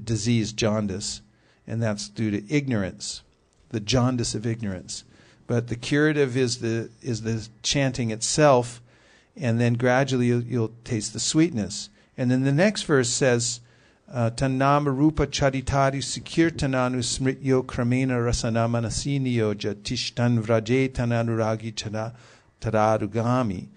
disease jaundice, and that's due to ignorance, the jaundice of ignorance. But the curative is the chanting itself, and then gradually you'll taste the sweetness. And then the next verse says, Tannama rupa charitari sikirtananu smrityo kramena rasanamanasinyo jatishtan vraje tananuragi tararugami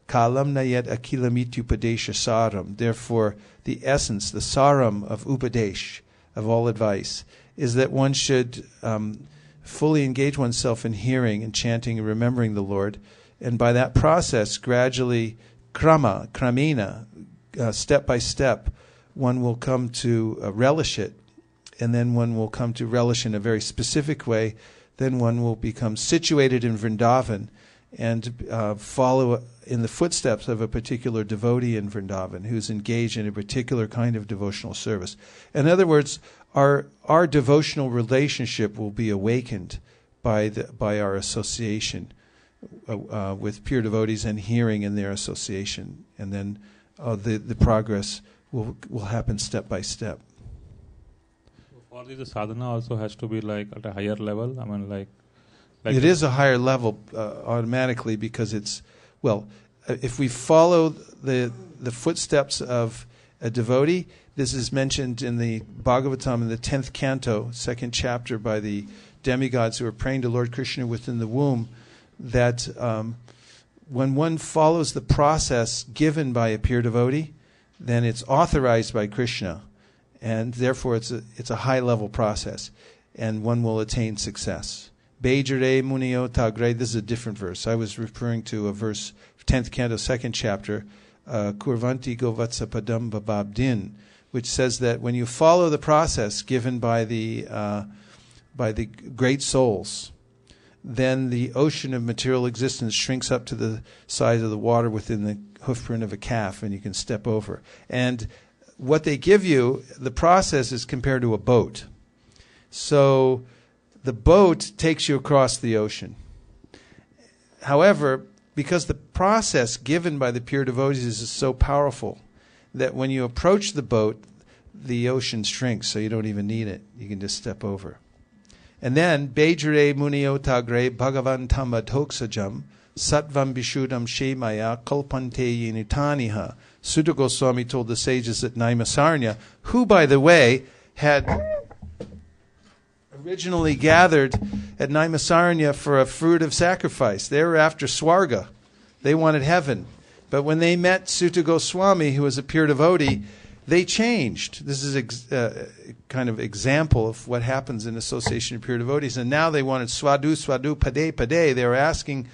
kalam nayet akilamiti upadesha saram. Therefore, the essence, the saram of upadesh, of all advice, is that one should fully engage oneself in hearing and chanting and remembering the Lord. And by that process, gradually, kramena, step by step, one will come to relish it, and then one will come to relish in a very specific way. Then one will become situated in Vrindavan and follow in the footsteps of a particular devotee in Vrindavan who's engaged in a particular kind of devotional service. In other words, our devotional relationship will be awakened by our association with pure devotees and hearing in their association, and then the progress will happen step by step. For this, the sadhana also has to be like at a higher level. I mean, like it is a higher level automatically because it's if we follow the footsteps of a devotee, this is mentioned in the Bhagavatam in the 10th canto, 2nd chapter, by the demigods who are praying to Lord Krishna within the womb, that when one follows the process given by a pure devotee, then it's authorized by Krishna, and therefore it's a high level process, and one will attain success. Bejare munio tagre. This is a different verse. I was referring to a verse, 10th canto, 2nd chapter, Kurvanti Govatsa Padam Bababdin, which says that when you follow the process given by the great souls, then the ocean of material existence shrinks up to the size of the water within the hoofprint of a calf, and you can step over. And what they give you, the process is compared to a boat. So the boat takes you across the ocean. However, because the process given by the pure devotees is so powerful that when you approach the boat, the ocean shrinks, so you don't even need it. You can just step over. And then, Bejare munio tagre bhagavan tamadhoksajam Sattvam Vishudam Shemaya Kalpante Yinitaniha. Sutta Goswami told the sages at Naimisaranya, who, by the way, had originally gathered at Naimisaranya for a fruit of sacrifice. They were after Swarga. They wanted heaven. But when they met Sutta Goswami, who was a pure devotee, they changed. This is a kind of example of what happens in association of pure devotees. And now they wanted Swadu, Swadu, Pade, Pade. They were asking,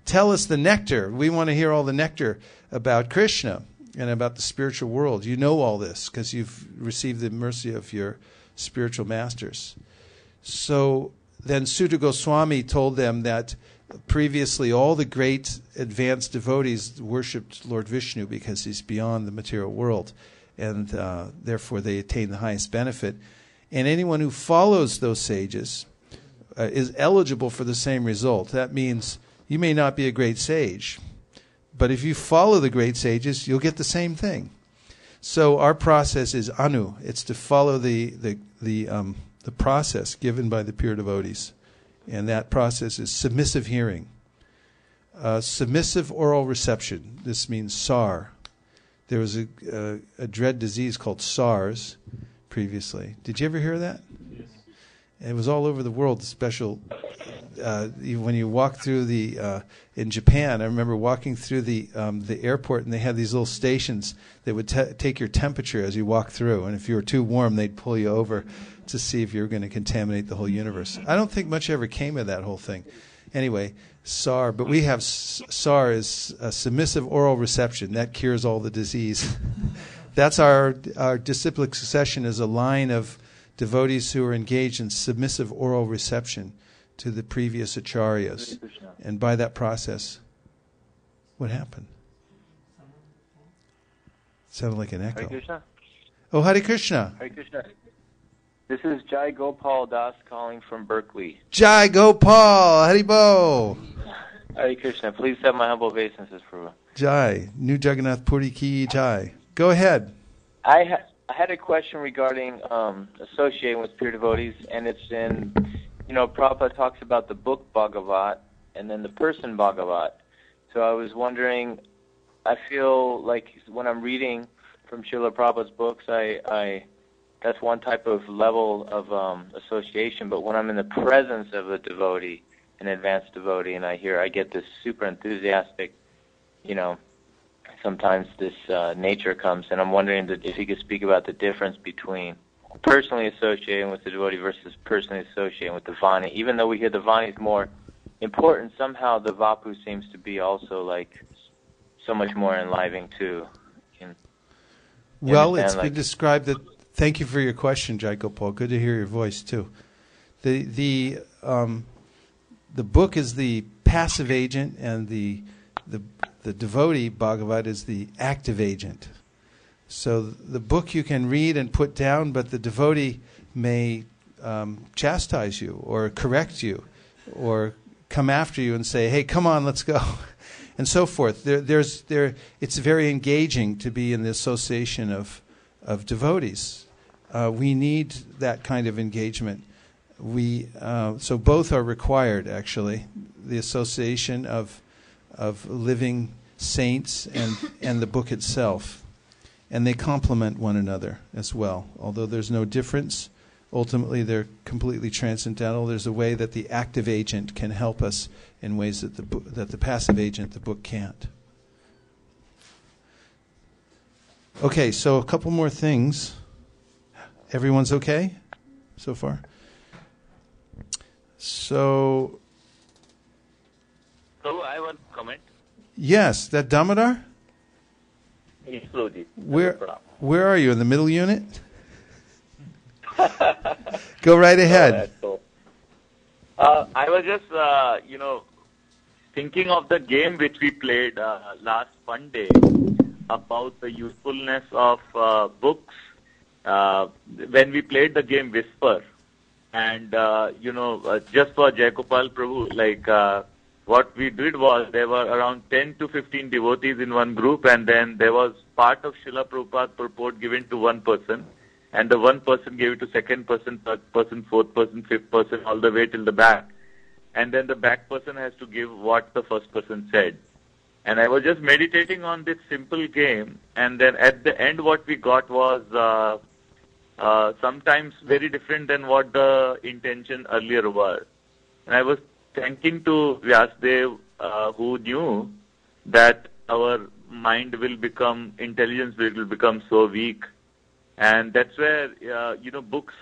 tell us the nectar. We want to hear all the nectar about Krishna and about the spiritual world. You know all this because you've received the mercy of your spiritual masters. So then Sutta Goswami told them that previously all the great advanced devotees worshipped Lord Vishnu because he's beyond the material world, and therefore they attain the highest benefit. And anyone who follows those sages is eligible for the same result. That means you may not be a great sage, but if you follow the great sages, you'll get the same thing. So our process is anu. It's to follow the process given by the pure devotees. And that process is submissive hearing. Submissive oral reception. This means SAR. There was a dread disease called SARS previously. Did you ever hear that? Yes. It was all over the world, special. When you walk through in Japan, I remember walking through the airport, and they had these little stations that would take your temperature as you walk through. And if you were too warm, they'd pull you over to see if you were going to contaminate the whole universe. I don't think much ever came of that whole thing. Anyway, SAR, but we have SAR is a submissive oral reception. That cures all the disease. That's our disciplic succession is a line of devotees who are engaged in submissive oral reception to the previous acharyas. And by that process, what happened? It sounded like an echo. Hare Krishna. Oh, Hare Krishna. Hare Krishna. This is Jai Gopal Das calling from Berkeley. Jai Gopal, Haribo. Hare Krishna. Please have my humble obeisances, Prabhu. Jai, New Jagannath Puri Ki Jai. Go ahead. I had a question regarding associating with pure devotees, and it's in, Prabhupada talks about the book Bhagavat and then the person Bhagavat. So I was wondering, I feel like when I'm reading from Srila Prabhupada's books, that's one type of level of association. But when I'm in the presence of a devotee, an advanced devotee, and I get this super enthusiastic, sometimes this nature comes, and I'm wondering if you could speak about the difference between personally associating with the devotee versus personally associating with the Vani. Even though we hear the Vani is more important, somehow the Vapu seems to be also like so much more enlivening too. Well, it's been described that. Thank you for your question, Jai Gopal. Good to hear your voice too. The book is the passive agent, and the devotee Bhagavat is the active agent. So the book you can read and put down, but the devotee may chastise you or correct you or come after you and say, "Hey, come on, let's go," and so forth. It's very engaging to be in the association of devotees. we need that kind of engagement. So both are required, actually. The association of living saints and the book itself. And they complement one another as well. Although there's no difference, ultimately they're completely transcendental. There's a way that the active agent can help us in ways that the passive agent, the book, can't. Okay, so a couple more things. Everyone's okay so far? So I want to comment. Yes, that Damodar? Yes, Slowji. Where are you, in the middle unit? Go right ahead. I was just, thinking of the game which we played last Monday about the usefulness of books. When we played the game Whisper, and just for Vaisesika Prabhu, what we did was there were around 10 to 15 devotees in one group, and then there was part of Srila Prabhupada's purport given to one person, and the one person gave it to second person, third person, fourth person, fifth person, all the way till the back. And then the back person has to give what the first person said. And I was just meditating on this simple game, and then at the end what we got was sometimes very different than what the intention earlier were. And I was thanking to Vyasadeva, who knew that our mind will become, intelligence will become so weak. And that's where, books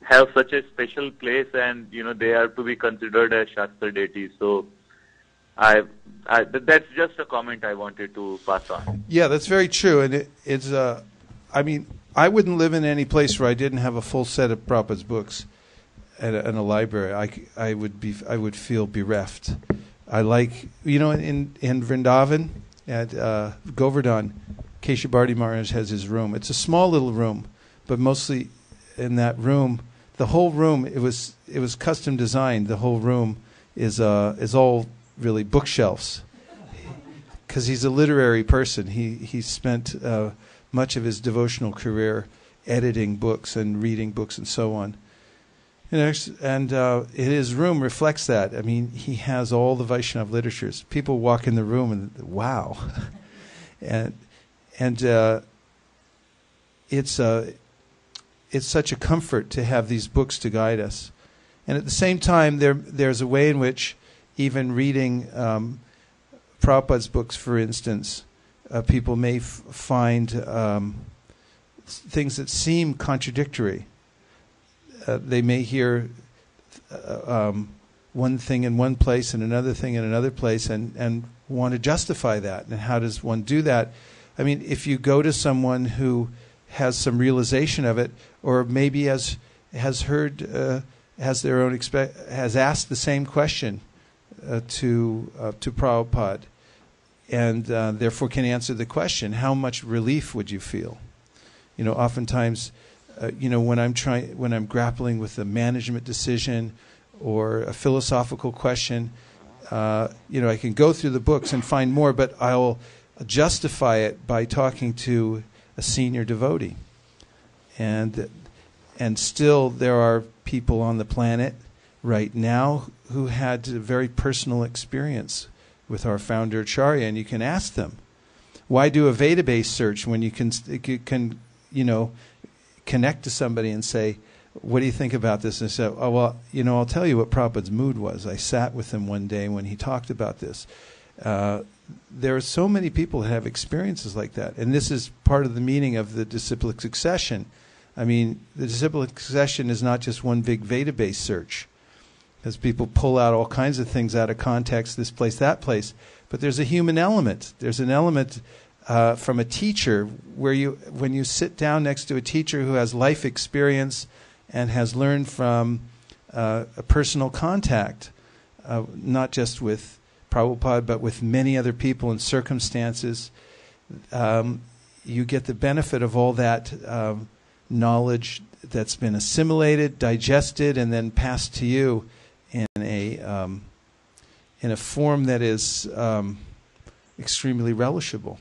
have such a special place, and, they are to be considered as Shastra deities. So that's just a comment I wanted to pass on. Yeah, that's very true. And it's, I wouldn't live in any place where I didn't have a full set of Prabhupada's books and a library. I would feel bereft. I like, in Vrindavan at Govardhan, Keshavarti Maharaj has his room. It's a small little room, but mostly in that room, the whole room, it was custom designed. The whole room is all really bookshelves, because he's a literary person. He spent much of his devotional career editing books and reading books and so on. And his room reflects that. I mean, he has all the Vaishnava literatures. People walk in the room and, wow. and it's such a comfort to have these books to guide us. And at the same time, there's a way in which even reading Prabhupada's books, for instance, people may find things that seem contradictory. They may hear one thing in one place and another thing in another place, and want to justify that. And how does one do that? I mean, if you go to someone who has some realization of it, or maybe has heard, has asked the same question to Prabhupada, and therefore can answer the question, how much relief would you feel? Oftentimes, when I'm grappling with a management decision or a philosophical question, I can go through the books and find more, but I'll justify it by talking to a senior devotee. And still there are people on the planet right now who had a very personal experience with our founder Acharya, and you can ask them, why do a Veda-based search when you can connect to somebody and say, what do you think about this? And say, oh, well, I'll tell you what Prabhupada's mood was. I sat with him one day when he talked about this. There are so many people that have experiences like that. And this is part of the meaning of the disciplic succession. I mean, the disciplic succession is not just one big Veda-based search, because people pull out all kinds of things out of context, this place, that place. But there's a human element. There's an element from a teacher where when you sit down next to a teacher who has life experience and has learned from a personal contact, not just with Prabhupada, but with many other people and circumstances, you get the benefit of all that knowledge that's been assimilated, digested, and then passed to you in a form that is extremely relishable.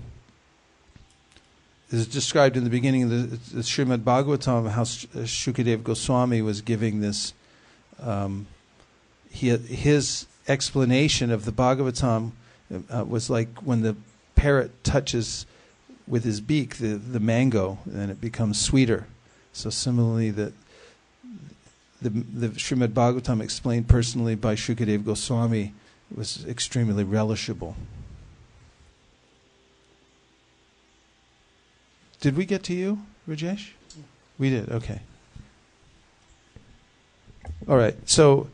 is described in the beginning of the Srimad Bhagavatam how Shukadeva Goswami was giving this. His explanation of the Bhagavatam was like when the parrot touches with his beak the mango, and it becomes sweeter. So similarly, the Srimad Bhagavatam explained personally by Shukadeva Goswami was extremely relishable. Did we get to you, Rajesh? We did, okay. All right, so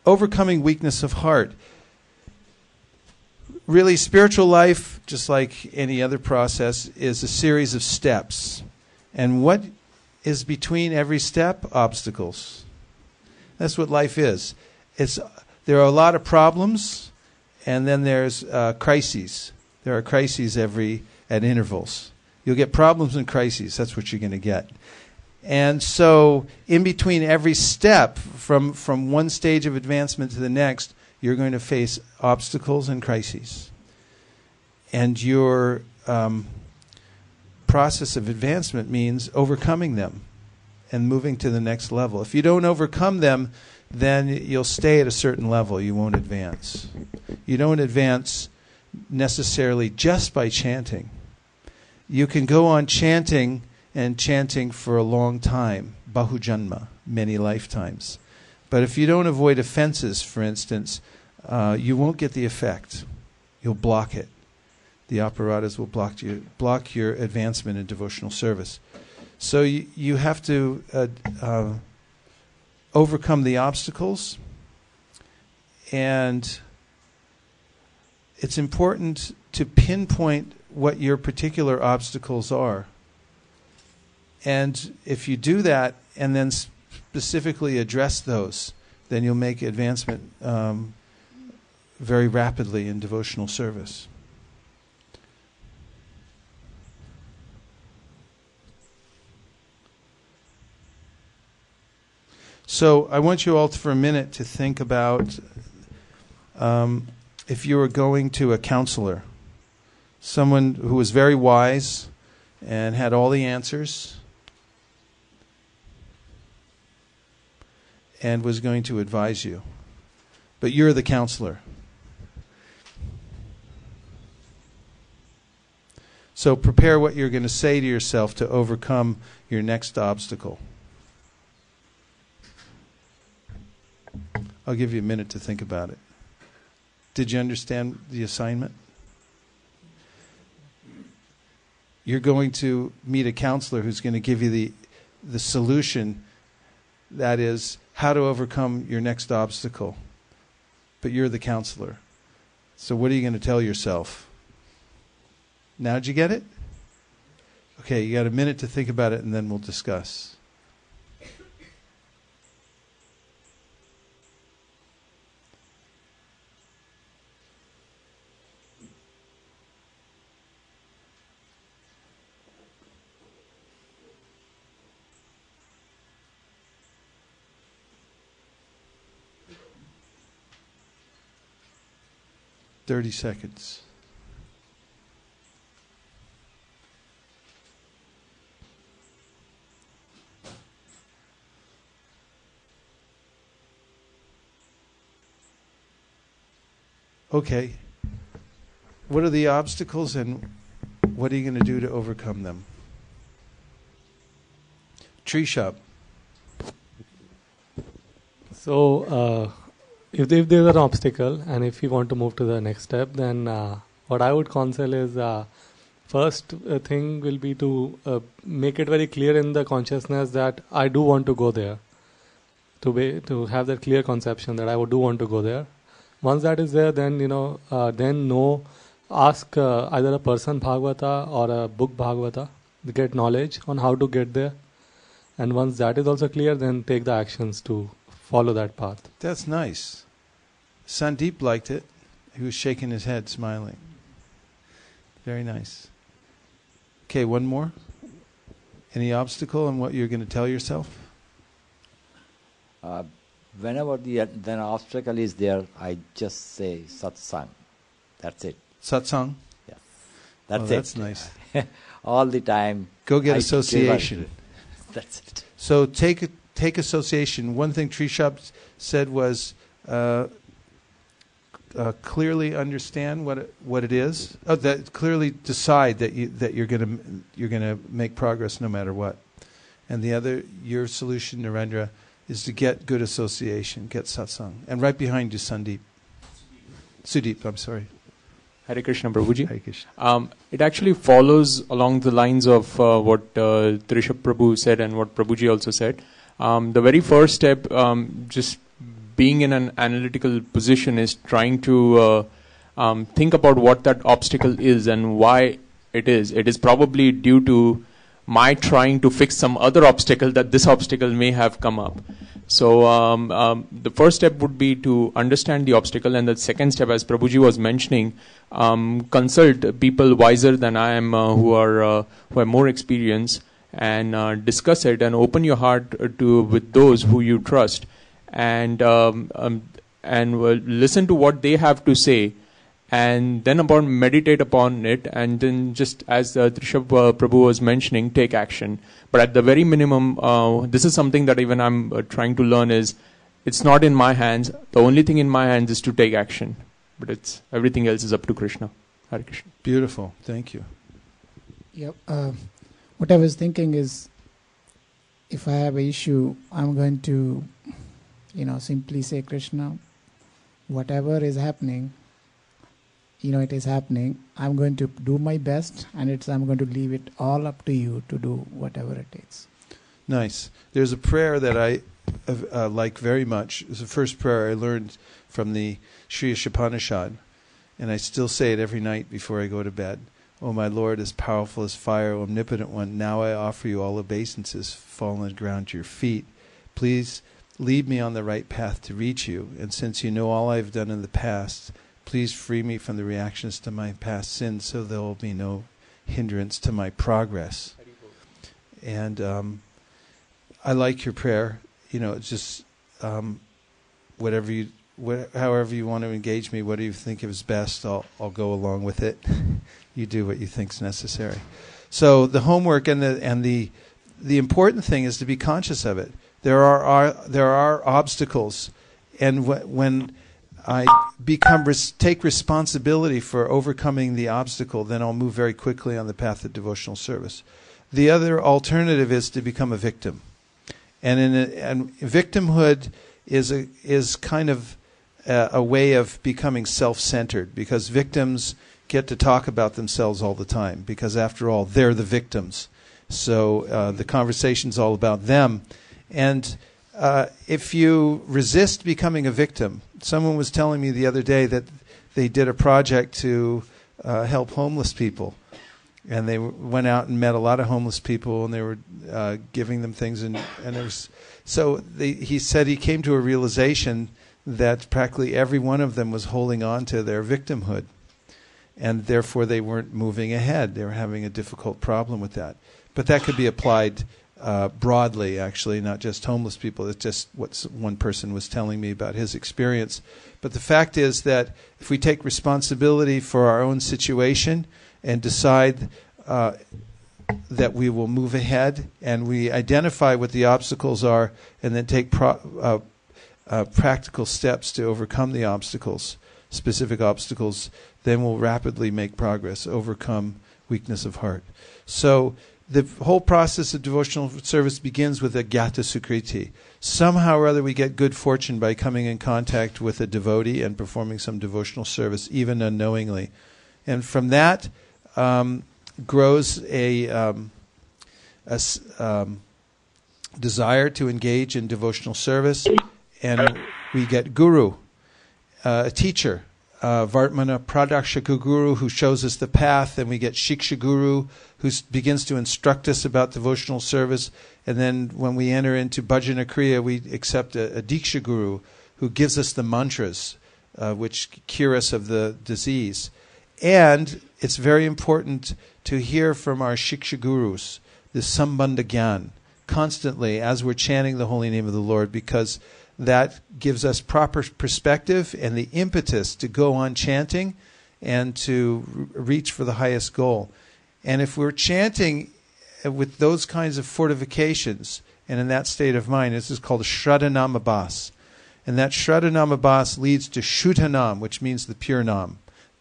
overcoming weakness of heart. Really, spiritual life, just like any other process, is a series of steps. And what is between every step? Obstacles. That's what life is. There are a lot of problems, and then there's crises. There are crises at intervals. You'll get problems and crises. That's what you're going to get. And so in between every step, from one stage of advancement to the next, you're going to face obstacles and crises. And your process of advancement means overcoming them and moving to the next level. If you don't overcome them, then you'll stay at a certain level. You won't advance. You don't advance necessarily just by chanting. You can go on chanting and chanting for a long time, bahujanma, many lifetimes. But if you don't avoid offenses, for instance, you won't get the effect. You'll block it. The apparatus will block your advancement in devotional service. So you have to overcome the obstacles, and it's important to pinpoint what your particular obstacles are. And if you do that and then specifically address those, then you'll make advancement very rapidly in devotional service. So I want you all for a minute to think about if you were going to a counselor, someone who was very wise and had all the answers and was going to advise you. But you're the counselor. So prepare what you're going to say to yourself to overcome your next obstacle. I'll give you a minute to think about it. Did you understand the assignment? You're going to meet a counselor who's going to give you the solution, that is, how to overcome your next obstacle. But you're the counselor. So what are you going to tell yourself? Now did you get it? Okay, you got a minute to think about it, and then we'll discuss. $30 seconds. Okay. What are the obstacles and what are you going to do to overcome them? Tree shop. So, if there's an obstacle and if you want to move to the next step, then what I would counsel is first thing will be to make it very clear in the consciousness that I do want to go there. To have that clear conception that I do want to go there. Once that is there, then ask either a person Bhagavata or a book Bhagavata to get knowledge on how to get there. And once that is also clear, then take the actions to follow that path. That's nice. Sandeep liked it. He was shaking his head, smiling. Very nice. Okay, one more. Any obstacle and what you're going to tell yourself? Whenever the obstacle is there, I just say satsang. That's it. Satsang? Yes. That's it. That's nice. All the time. Go get I association. That's it. So take association. One thing Trishab said was clearly understand what it is. That clearly decide that you're gonna make progress no matter what. And the other, your solution, Narendra, is to get good association, get satsang. And right behind you, Sudeep, I'm sorry. Hare Krishna, Prabhuji. Hare Krishna. It actually follows along the lines of what Trishab Prabhu said and what Prabhuji also said. The very first step, just being in an analytical position, is trying to think about what that obstacle is and why it is. It is probably due to my trying to fix some other obstacle that this obstacle may have come up. So the first step would be to understand the obstacle, and the second step, as Prabhuji was mentioning, consult people wiser than I am who have more experience, and discuss it and open your heart with those who you trust, and listen to what they have to say, and then meditate upon it, and then just as Trishab Prabhu was mentioning, take action. But at the very minimum, this is something that even I'm trying to learn, is it's not in my hands. The only thing in my hands is to take action. But everything else is up to Krishna. Hare Krishna. Beautiful. Thank you. Yep. What I was thinking is, if I have an issue, I'm going to, simply say, Krishna, whatever is happening, it is happening. I'm going to do my best, and I'm going to leave it all up to you to do whatever it takes. Nice. There's a prayer that I like very much. It's the first prayer I learned from the Sri Upanishad, and I still say it every night before I go to bed. O my Lord, as powerful as fire, omnipotent one, now I offer you all obeisances, fall on the ground to your feet. Please lead me on the right path to reach you, and since you know all I've done in the past, please free me from the reactions to my past sins, so there will be no hindrance to my progress. And I like your prayer. It's just however you want to engage me, whatever you think is best, I'll go along with it. You do what you think is necessary. So the homework and the important thing is to be conscious of it. There are obstacles, and when I take responsibility for overcoming the obstacle, then I'll move very quickly on the path of devotional service. The other alternative is to become a victim, and victimhood is kind of a way of becoming self-centered, because victims get to talk about themselves all the time, because after all, they're the victims. So the conversation's all about them, and if you resist becoming a victim, someone was telling me the other day that they did a project to help homeless people, and they went out and met a lot of homeless people, and they were giving them things, and there was, he said he came to a realization that practically every one of them was holding on to their victimhood, and therefore they weren't moving ahead. They were having a difficult problem with that. But that could be applied broadly, actually, not just homeless people. It's just what one person was telling me about his experience. But the fact is that if we take responsibility for our own situation and decide that we will move ahead, and we identify what the obstacles are, and then take practical steps to overcome the obstacles, specific obstacles, then we'll rapidly make progress, overcome weakness of heart. So the whole process of devotional service begins with a Gyata Sukriti. Somehow or other we get good fortune by coming in contact with a devotee and performing some devotional service, even unknowingly. And from that grows a desire to engage in devotional service, and we get guru, a teacher, Vartmana Pradakshaka Guru, who shows us the path, and we get Shiksha Guru, who begins to instruct us about devotional service, and then when we enter into Bhajana Kriya, we accept a Diksha Guru, who gives us the mantras, which cure us of the disease. And it's very important to hear from our Shiksha Gurus, the Sambandha Gyan, constantly as we're chanting the holy name of the Lord, because that gives us proper perspective and the impetus to go on chanting and to reach for the highest goal. And if we're chanting with those kinds of fortifications and in that state of mind, this is called Shraddha Namabhasa. And that Shraddha Namabhasa leads to Shuddha Nam, which means the pure Nam,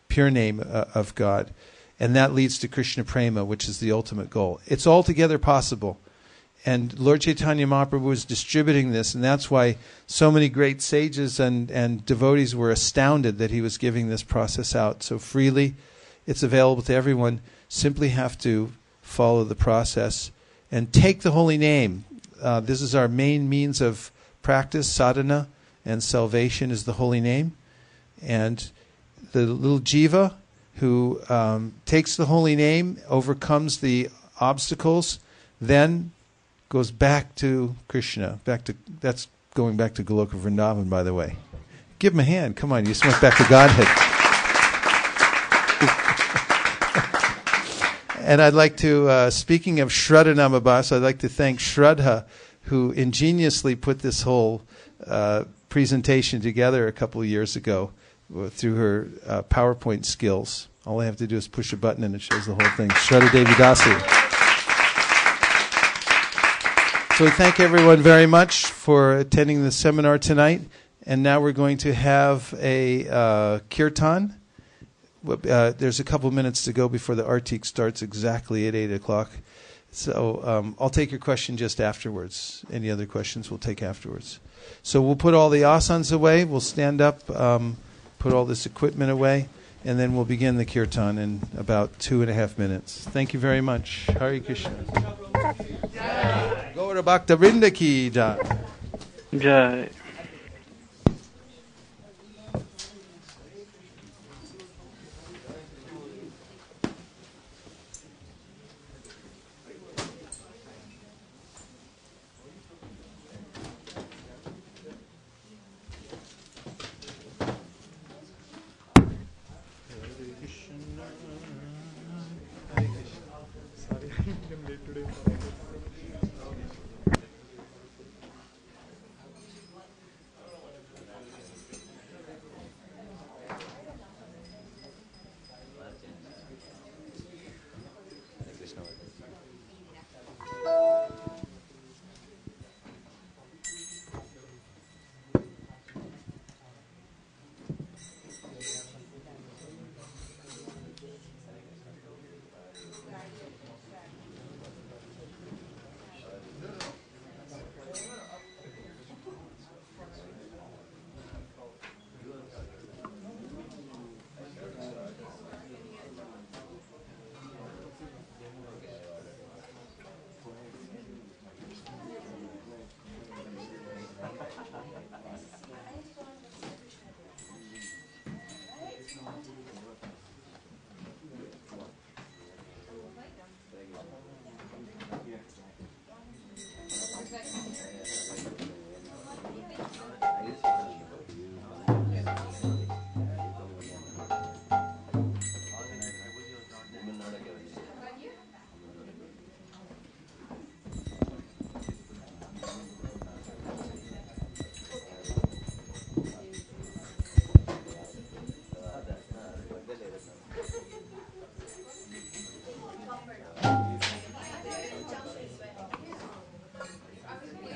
pure name of God. And that leads to Krishna Prema, which is the ultimate goal. It's altogether possible. And Lord Chaitanya Mahaprabhu is distributing this, and that's why so many great sages and devotees were astounded that he was giving this process out so freely. It's available to everyone. Simply have to follow the process and take the holy name. This is our main means of practice, sadhana, and salvation is the holy name. And the little jiva who takes the holy name, overcomes the obstacles, then goes back to Krishna. That's going back to Goloka Vrindavan, by the way. Give him a hand. Come on, you just went back to Godhead. And I'd like to, speaking of Shraddha Namabhasa, I'd like to thank Shraddha, who ingeniously put this whole presentation together a couple of years ago through her PowerPoint skills. All I have to do is push a button and it shows the whole thing. Shraddha Devi Dasi. So we thank everyone very much for attending the seminar tonight. And now we're going to have a kirtan. There's a couple minutes to go before the artik starts exactly at 8 o'clock. So I'll take your question just afterwards. Any other questions we'll take afterwards. So we'll put all the asanas away. We'll stand up, put all this equipment away, and then we'll begin the kirtan in about 2.5 minutes. Thank you very much. Hare Krishna. Gaura Bhakta Vrinda ki jai. Jai.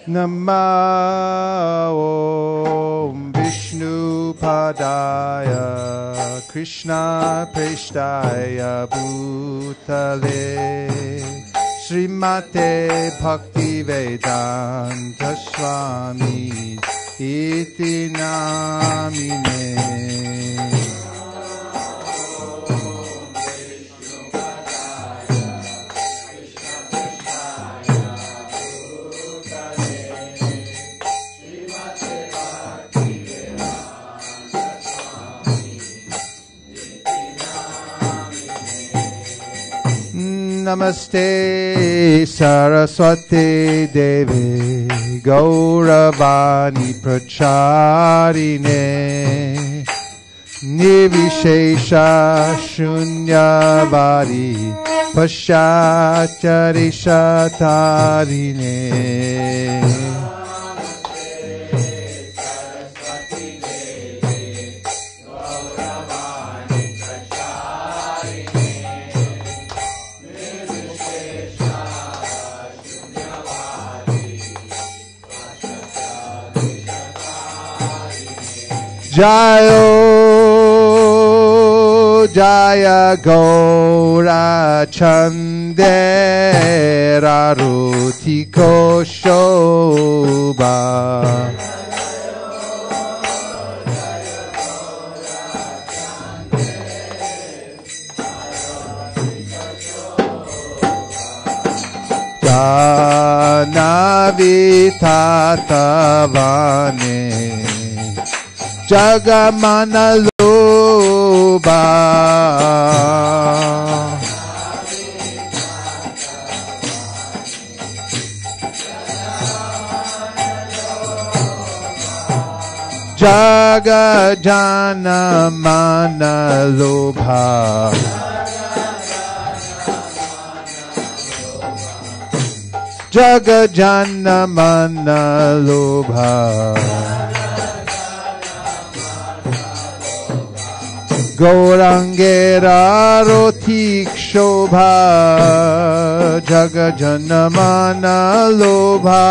Namo Om Vishnu Padaya Krishna Preshtaya Bhutale Srimate Bhakti Vedanta Swami Iti Namine. Namaste Saraswati Devi Gauravani Pracharine Nivishesha Shunyavadi Paschachari Shatarine. Jayo Jaya Gaura Chandera Rutiko Shobha Janavitatavane Jagamanaluba Jagajanamanaluba Jagajanamanaluba Gaurangera rotik shobha Jagajanamana lobha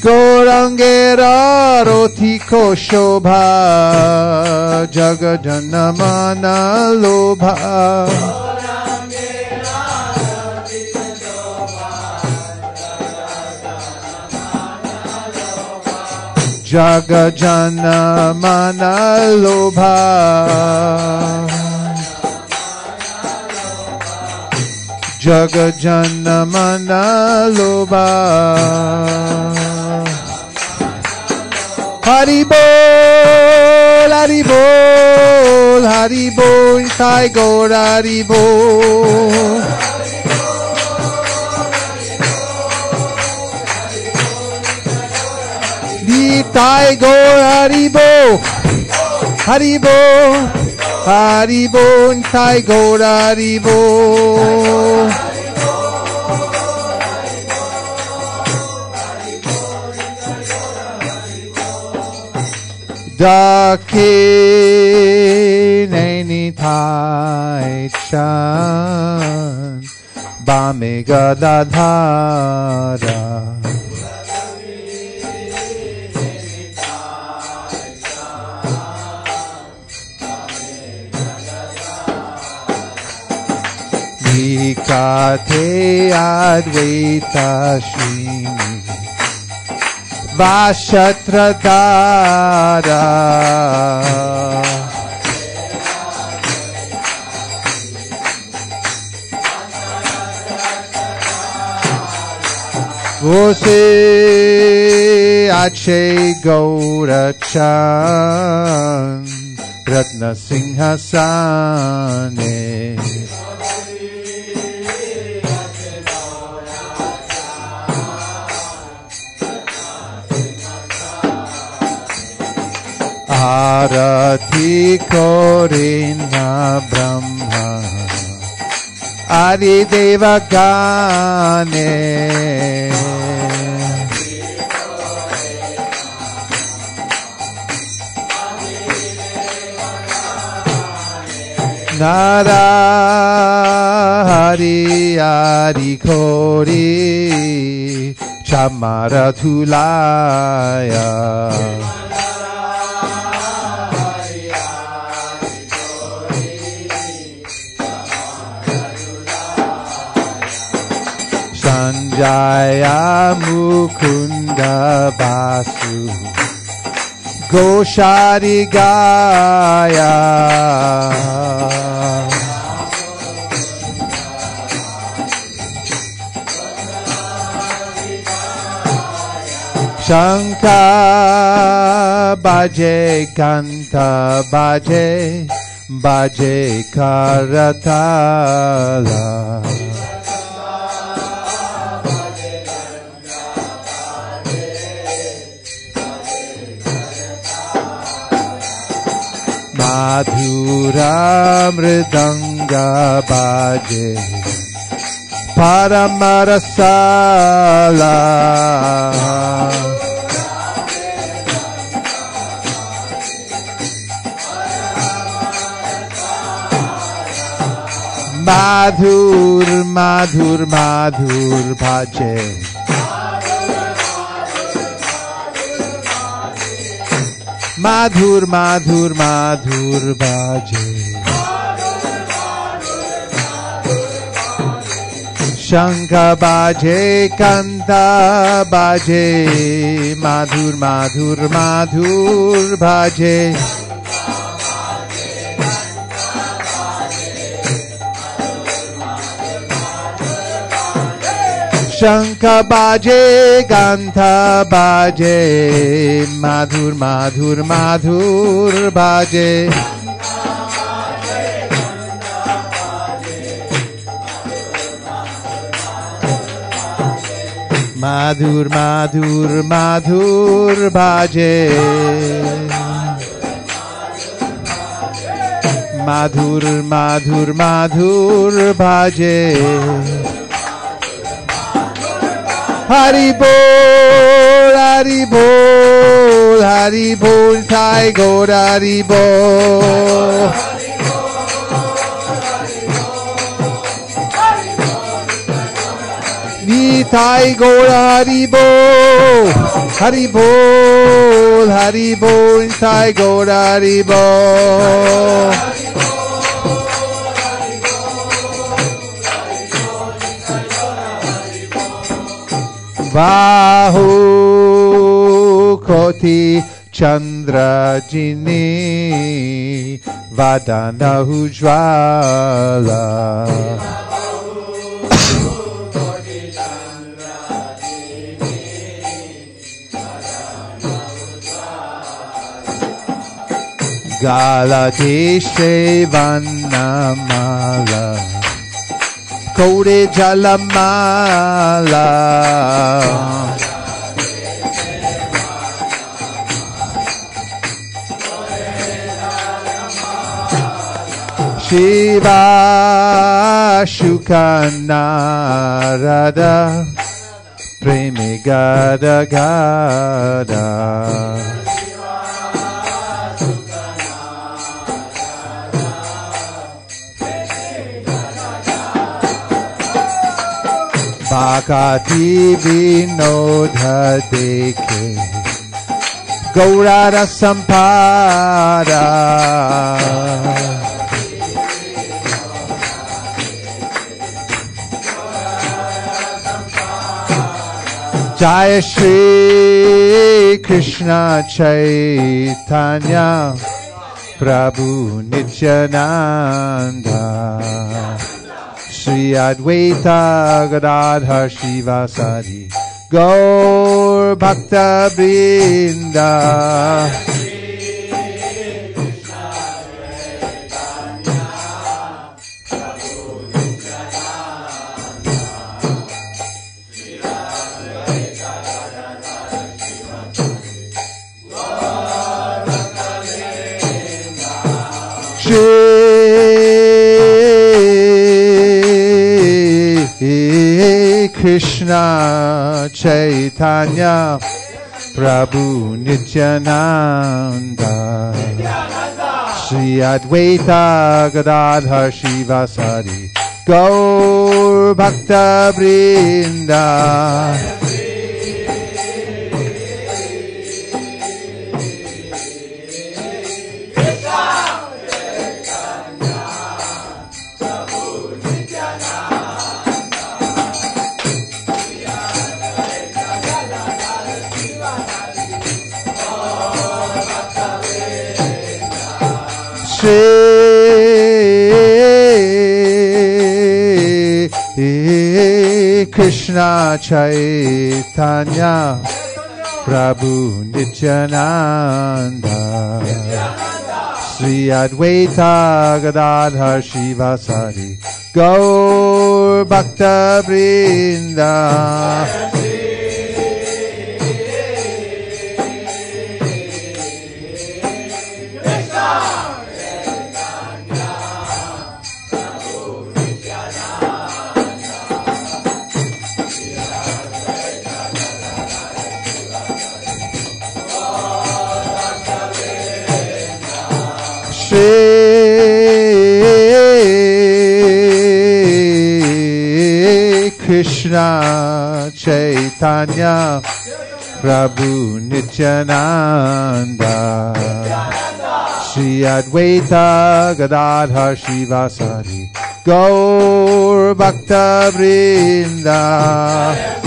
Gaurangera rotiko shobha Jagajanamana lobha Jagajanamana lobha Jagajanamana lobha Hari bol, Hari bol, Hari bol, Sai Gaur Hari bol Nitai Gaur Haribo, Haribo, Haribo, Nitai Gaur Haribo. Dake Nitai Chan, Bamega Dadhara. Vikate Advaita Shrimi Vashatradara Vose Ache Gaurachan Ratna Singhasane Arati Korina Brahma Adi Deva Gane Nara Hari Hari Kori Chamara Thulaya Sanjaya Mukunda Basu Goshari Gaya Shanka Baje Kanta Baje Baje Karatala Madhura Mridanga Baje Paramarasala Madhur, madhur, madhur bhaje. Madhur, madhur, madhur bhaje. Shankha baje, kanta baje. Madhur, madhur, madhur bhaje. Shankha baje, gantha baje, madhur, madhur, madhur baje. Madhur, madhur, madhur baje. Madhur, madhur, madhur baje. Hari bol, Hari bol, Hari bol, Sai Gaur Hari bol. Nitai Gaur Hari bol, Hari bol, Hari bol, Sai Gaur Hari bol. Bahu koti chandra jini vadana ujvala. Gala deshe vannamala. Kode jalamala. Shiva Shukanarada Premi Gada Gada. Bhakati vinodha dekhe Gaurara sampada. Jai Shri Krishna Chaitanya Prabhu Nityananda Shri Advaita Gadadhar Shivasari Gaur Bhakta Vrinda. Shri Krishna Chaitanya Prabhu Nityananda Shri Advaita Gadadhar Shivasari Gaur Bhakta Vrinda. Shri Krishna Chaitanya Prabhu Nityananda Shri Advaita Gadadhar Shivasari Gaur Bhakta Vrinda. Shri Krishna Chaitanya Prabhu Nityananda Shri Advaita Gadadhar Shivasari Gaur Bhakta Vrinda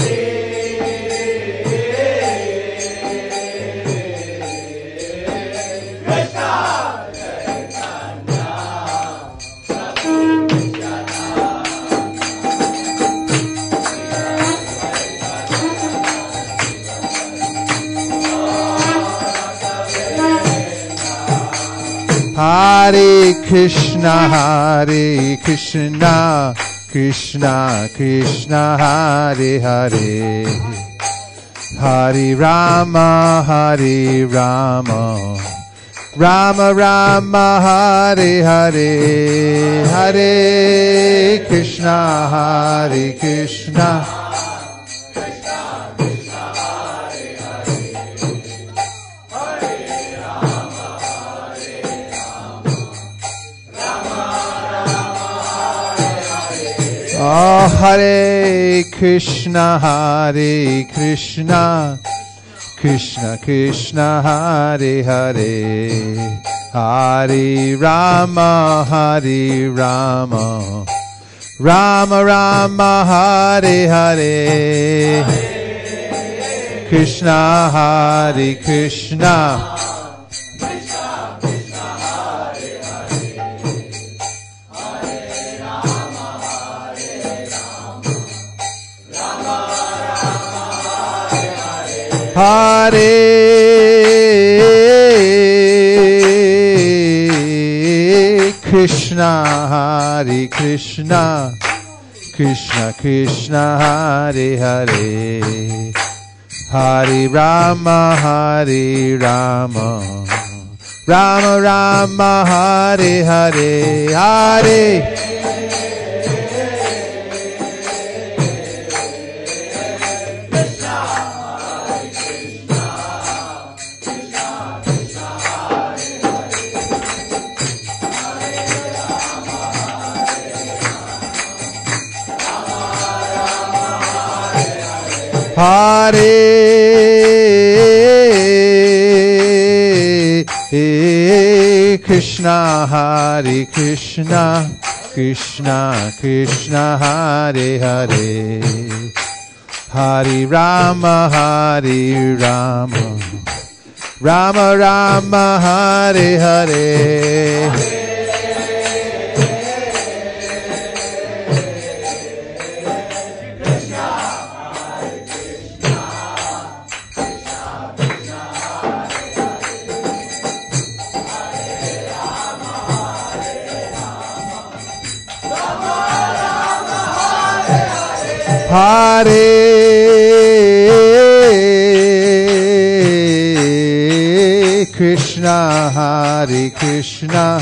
Hare Krishna, Krishna Krishna, Hare Hare, Hare Rama, Rama Rama, Hare Hare, Hare Krishna, Krishna. Oh, Hare Krishna, Krishna Krishna, Hare Hare, Hare Rama, Rama Rama, Hare Hare, Krishna, Hare Krishna. Hare Krishna, Krishna Krishna, Hare Hare, Hare Rama, Rama Rama, Hare Hare, Hare Hare Krishna, Krishna Krishna, Hare Hare, Hare Rama, Rama Rama, Hare Hare. Hare Krishna,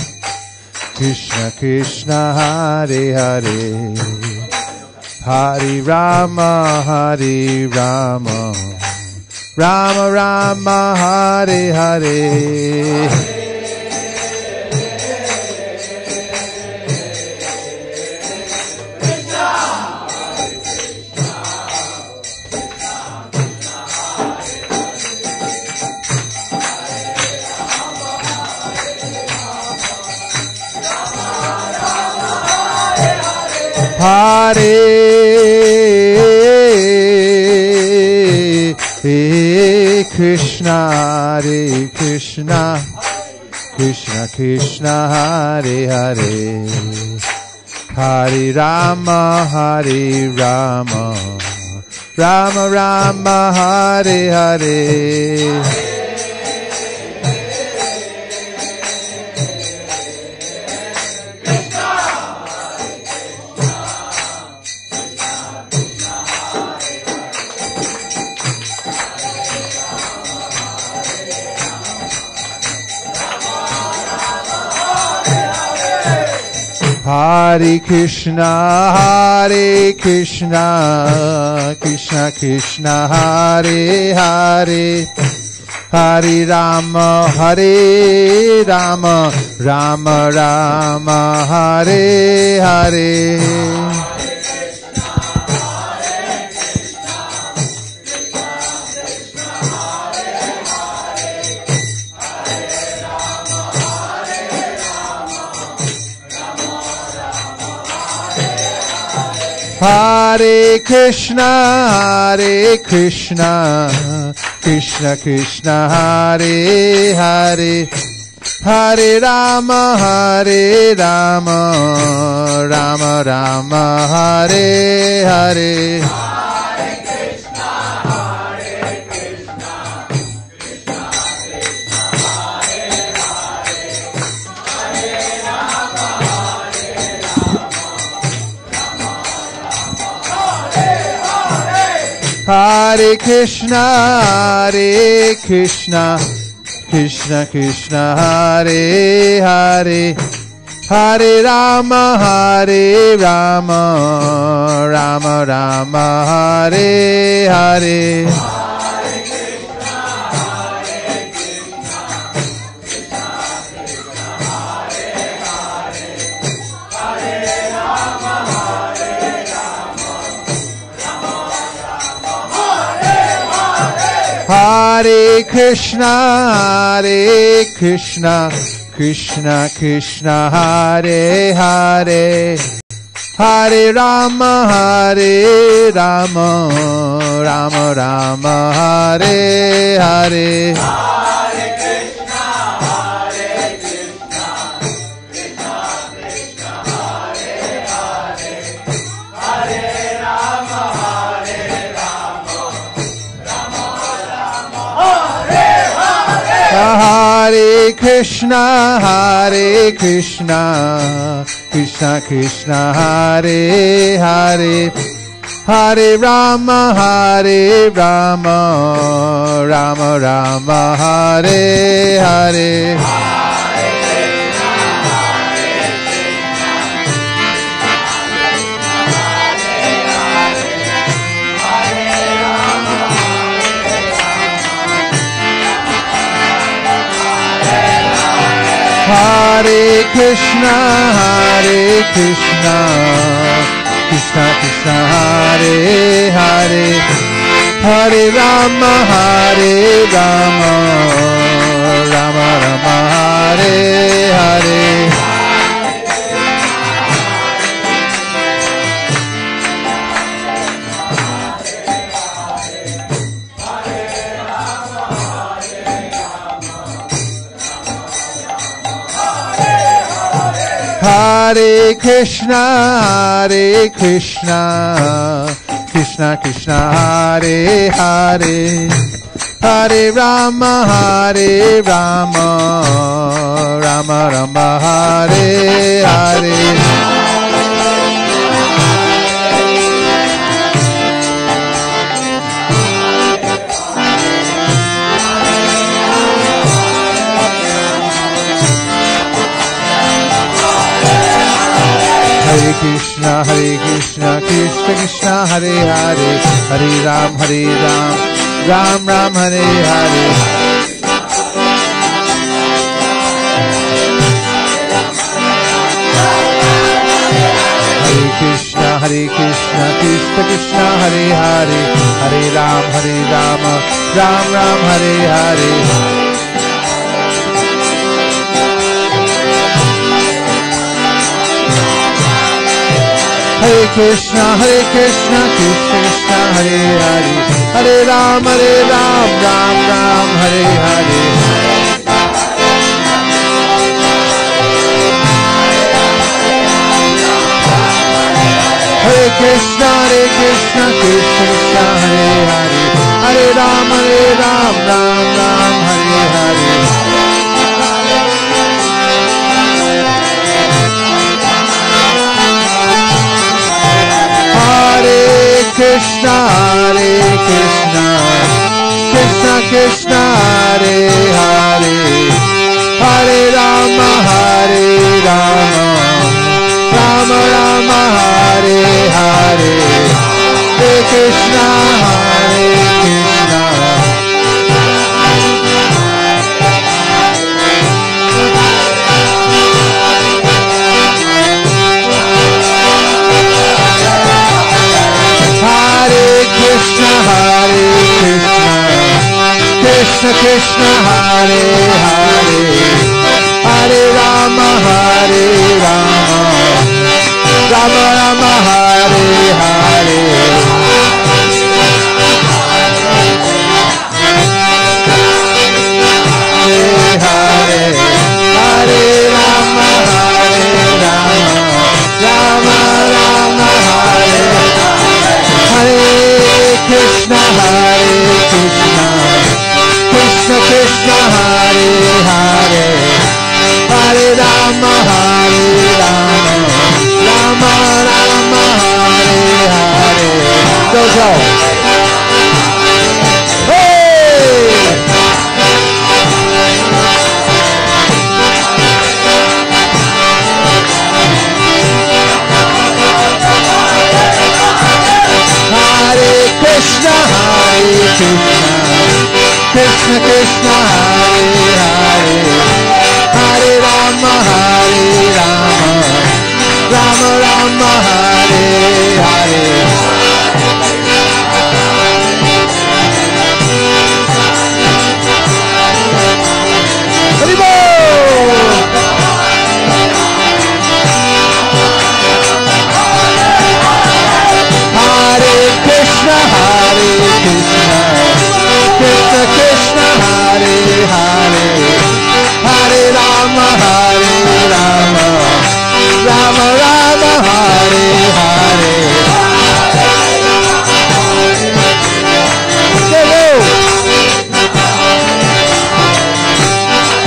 Krishna Krishna, Hare Hare, Hare Rama, Rama Rama, Hare Hare. Hare Krishna, Krishna Krishna, Hare Hare, Hare Rama, Rama Rama, Hare Hare. Hare Krishna, Krishna Krishna, Hare Hare, Hare Rama, Rama Rama, Hare Hare. Hare Krishna, Krishna Krishna, Hare Hare, Hare Rama, Rama Rama, Hare Hare. Hare Krishna, Krishna Krishna, Hare Hare, Hare Rama, Rama Rama, Hare Hare. Hare Krishna, Krishna Krishna, Hare Hare, Hare Rama, Rama Rama, Hare Hare. Hare Krishna, Krishna Krishna, Hare Hare, Hare Rama, Rama Rama, Hare Hare. Hare Krishna, Krishna Krishna, Hare Hare, Hare Rama, Rama Rama, Hare Hare. Hare Krishna, Krishna Krishna, Hare Hare, Hare Rama, Rama Rama, Hare Hare. Hare Krishna, Krishna Krishna, Hare Hare, Hare Ram, Ram Ram, Hare Hare. Hare Krishna, Krishna Krishna, Hare Hare, Hare Ram, Ram Ram, Hare Hare. Hare Krishna, Krishna Krishna, Hare Hare, Hare Ram, Ram Ram, Hare Hare. Hare Krishna, Krishna Krishna, Hare Hare, Hare Ram, Ram Ram, Hare Hare. Hare Krishna, Krishna Krishna, Hare Hare, Hare Rama, Rama Rama, Hare Hare, Hare Krishna, Krishna. Krishna, Krishna Krishna, Hare Hare, Hare Rama, Rama Rama, Hare Hare. Hare Hare Rama, Rama Rama Hare Hare, Krishna Hare Krishna, Krishna Krishna Hare Hare, Hare Rama Rama Rama Hare Hare. Go. Hare Krishna, Krishna Krishna Hare Hare, Hare Rama Rama Rama Hare Hare. Hare Krishna, Krishna Krishna Hare Hare, Hare Rama Rama Rama Hare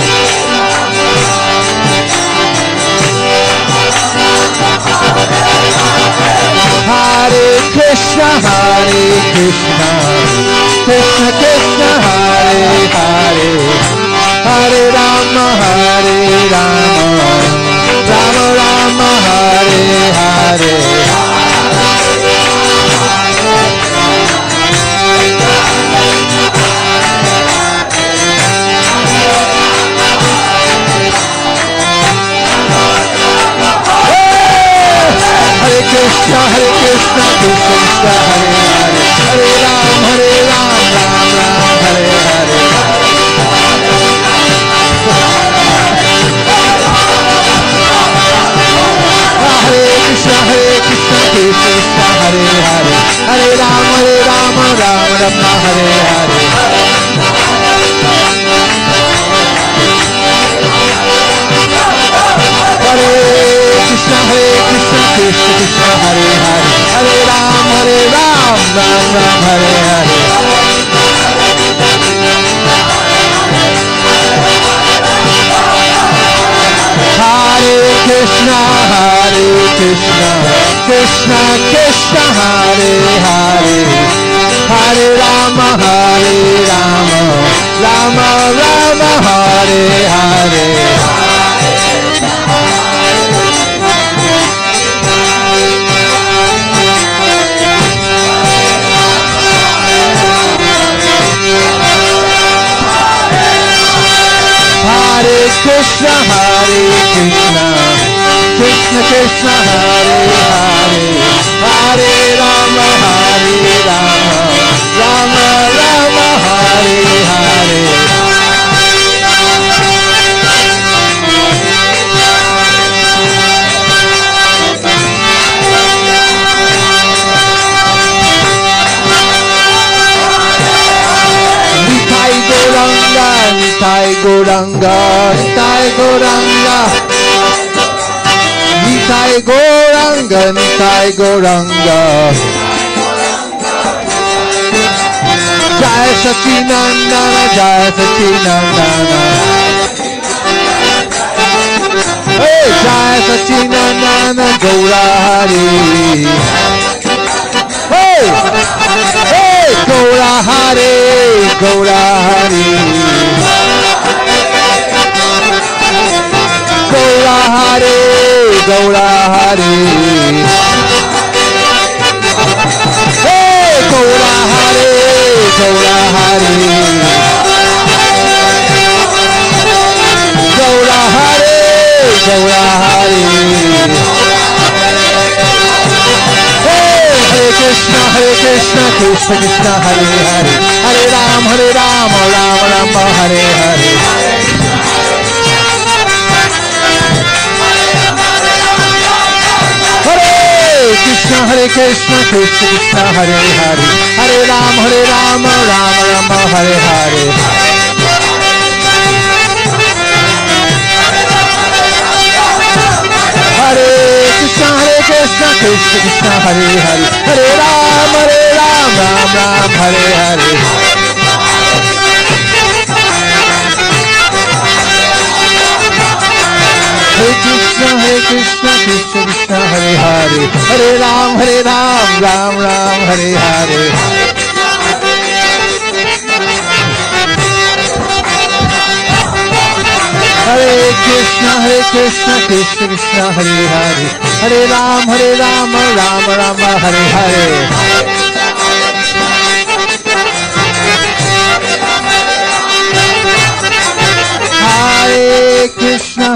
Hare. Hare Krishna, Krishna Krishna Hare Hare, Hare Rama Rama Rama Hare Hare. Krishna, Krishna Krishna Hare Hare, Hare Ram, Ram Ram Hare Hare. Hare Krishna, Krishna Hare Hare, Hare Ram, Ram Ram Hare Hare. Krishna, Krishna Krishna Hare Hare, Hare Ram, Ram Ram Hare Hare. Hare Krishna, Krishna Krishna Hare Hare, Hare Rama Rama Rama Hare Hare. Hare Krishna, Krishna Krishna Hare Hare, Hare Rama Rama Rama Hare Hare. Nitai Gauranga, Nitai Gauranga, Nitai Gauranga, Nitai Gauranga. Jai Sachinandana, Jai Sachinandana. Hey, Jai Sachinandana, Gaura Hari. Hey, hey, Gaura Hari, Gaura Hari. Gaura Hari, Gaura Hari. Hey, Gaura Hari, Gaura Hari. Gaura Hari, Gaura Hari. Hey, Hare Krishna, Krishna Krishna, Hare Hare, Hare Ram, Rama Rama, Hare Hare. Krishna, Hare Krishna, Krishna Krishna, Hare Hare, Hare Rama, Rama Rama, Hare Hare. Hare Krishna, Krishna Krishna, Hare Hare, Hare Ram, Ram Ram, Hare Hare. Hare Krishna, Krishna Krishna, Hare Hare, Hare Ram, Ram Ram, Hare Hare. Hare Krishna, Krishna Krishna, Hare Hare, Hare Ram, Ram Ram, Hare Hare. Hare Krishna,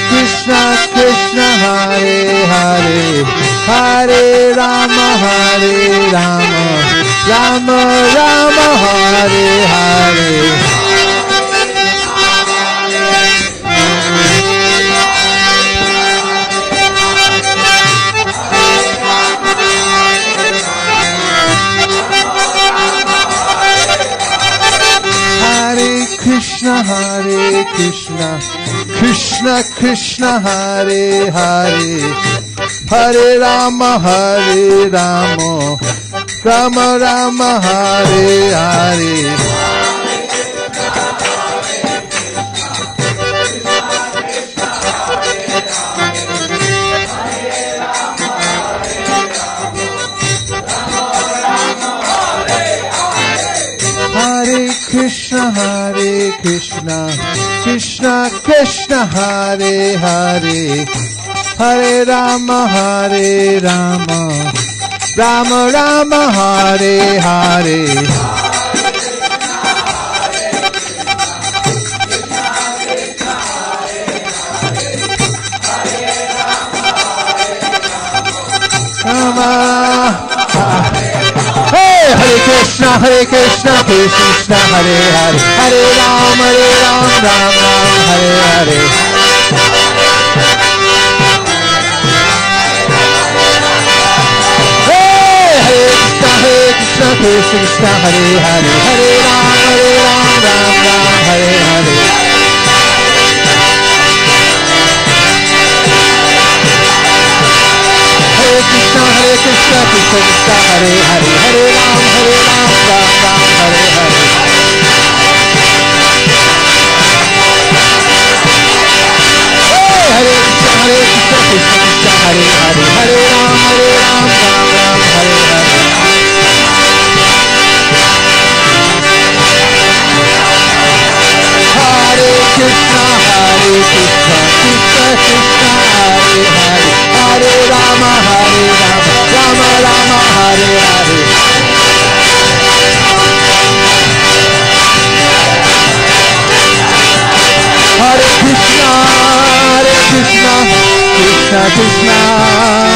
Krishna Krishna, Hare Hare, Hare Rama, Rama Rama, Hare Hare. Krishna, Krishna Krishna, Hare Hare, Hare Rama, Rama Rama, Hare Hare. Hare Krishna, Krishna Krishna, Hare Hare, Hare Rama, Rama Rama, Hare Hare. Hare Krishna, Krishna Krishna, Hare Hare, Hare Ram, Ram Ram, Hare Hare. Hare Krishna, Krishna Hare Hare, Hare Ram, Ram Ram, Hare Hare. Hare Krishna, Krishna Krishna, Hare Hare, Hare Ram, Ram Ram, Hare Hare. Hare Krishna, Krishna Krishna, Hare Hare, Hare Ram, Ram Ram, Hare Hare. Hare Krishna, Krishna Krishna, Hare Hare, Hare Rama, Rama Rama, Hare Hare. Hare Krishna, Krishna Krishna,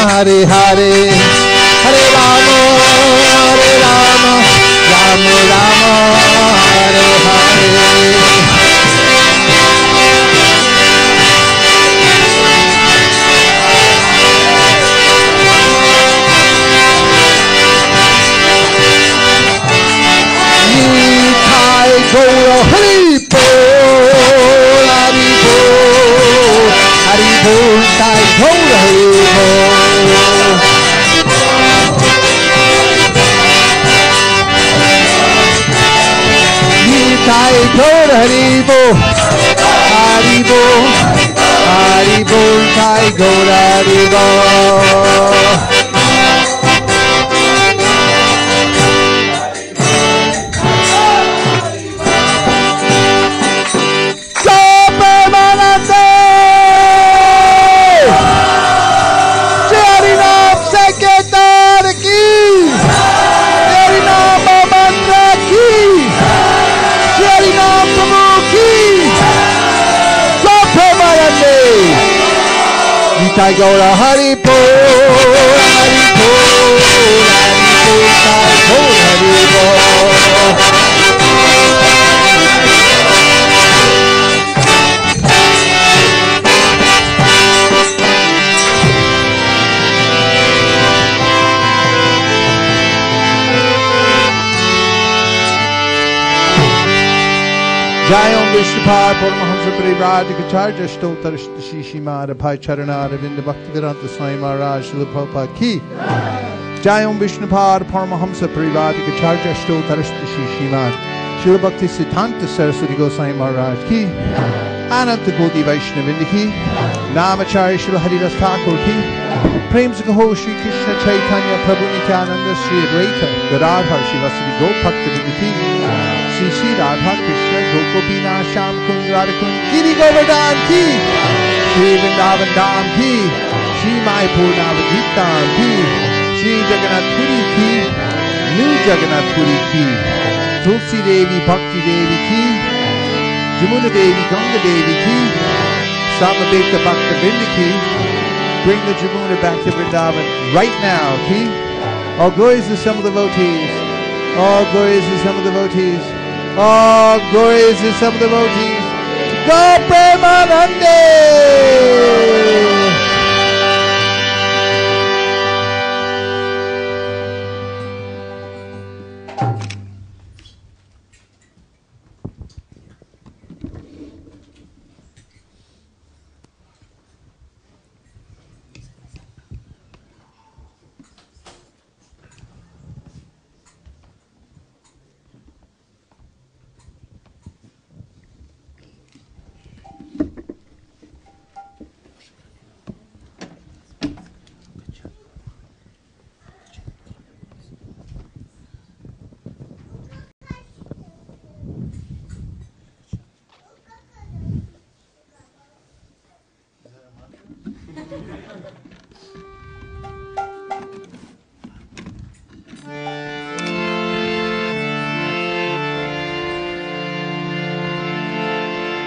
Hare Hare, Hare Rama, Rama Rama, Hare Hare. Gaura Hari Bol, Hari Bol, Hari Bol, Sai Gaura Hari Bol. Sai Gaura Hari Bol, Hari Bol, Hari Bol, Sai Gaura Hari Bol. Nitai Gaura Hari Bol, Hari Bol, Hari Bol, Hari Bol. Jayam Vishnupad Paramahamsa Parivradikacharya Stotarishta Shishimad Abhay Charana Ravinda Bhaktivedanta Swami Maharaj Srila Prabhupada Ki Jayam Vishnupad Paramahamsa Parivradikacharya Stotarishta Shishimad Srila Bhakti Siddhanta Saraswati Goswami Maharaj Ki Ananta Gaudiya Vaishnavinda Ki Namacharya Srila Haridas Thakur Ki Prem Sakaho Shri Krishna Chaitanya Prabhu Nityananda Sri Advaita Gadadhar Shivasati Gopakta Ki Sri Sri Radha Krishna Gopina Sham Kund Radhakund Giri Govardhan Ki Sri Vrindavan Dham Ki Sri Mayapur Navadvitam Ki Sri Jagannath Puri Ki New Jagannath Puri Ki Tulsi Devi Bhakti Devi Ki Jamuna Devi Ganga Devi Ki Samaveta Bhakta Vrinda Ki. Bring the Jamuna back to Vrindavan right now, Ki. All glories to some of the devotees. All glories to some of the devotees. All glories to some of the devotees. Go Premanande!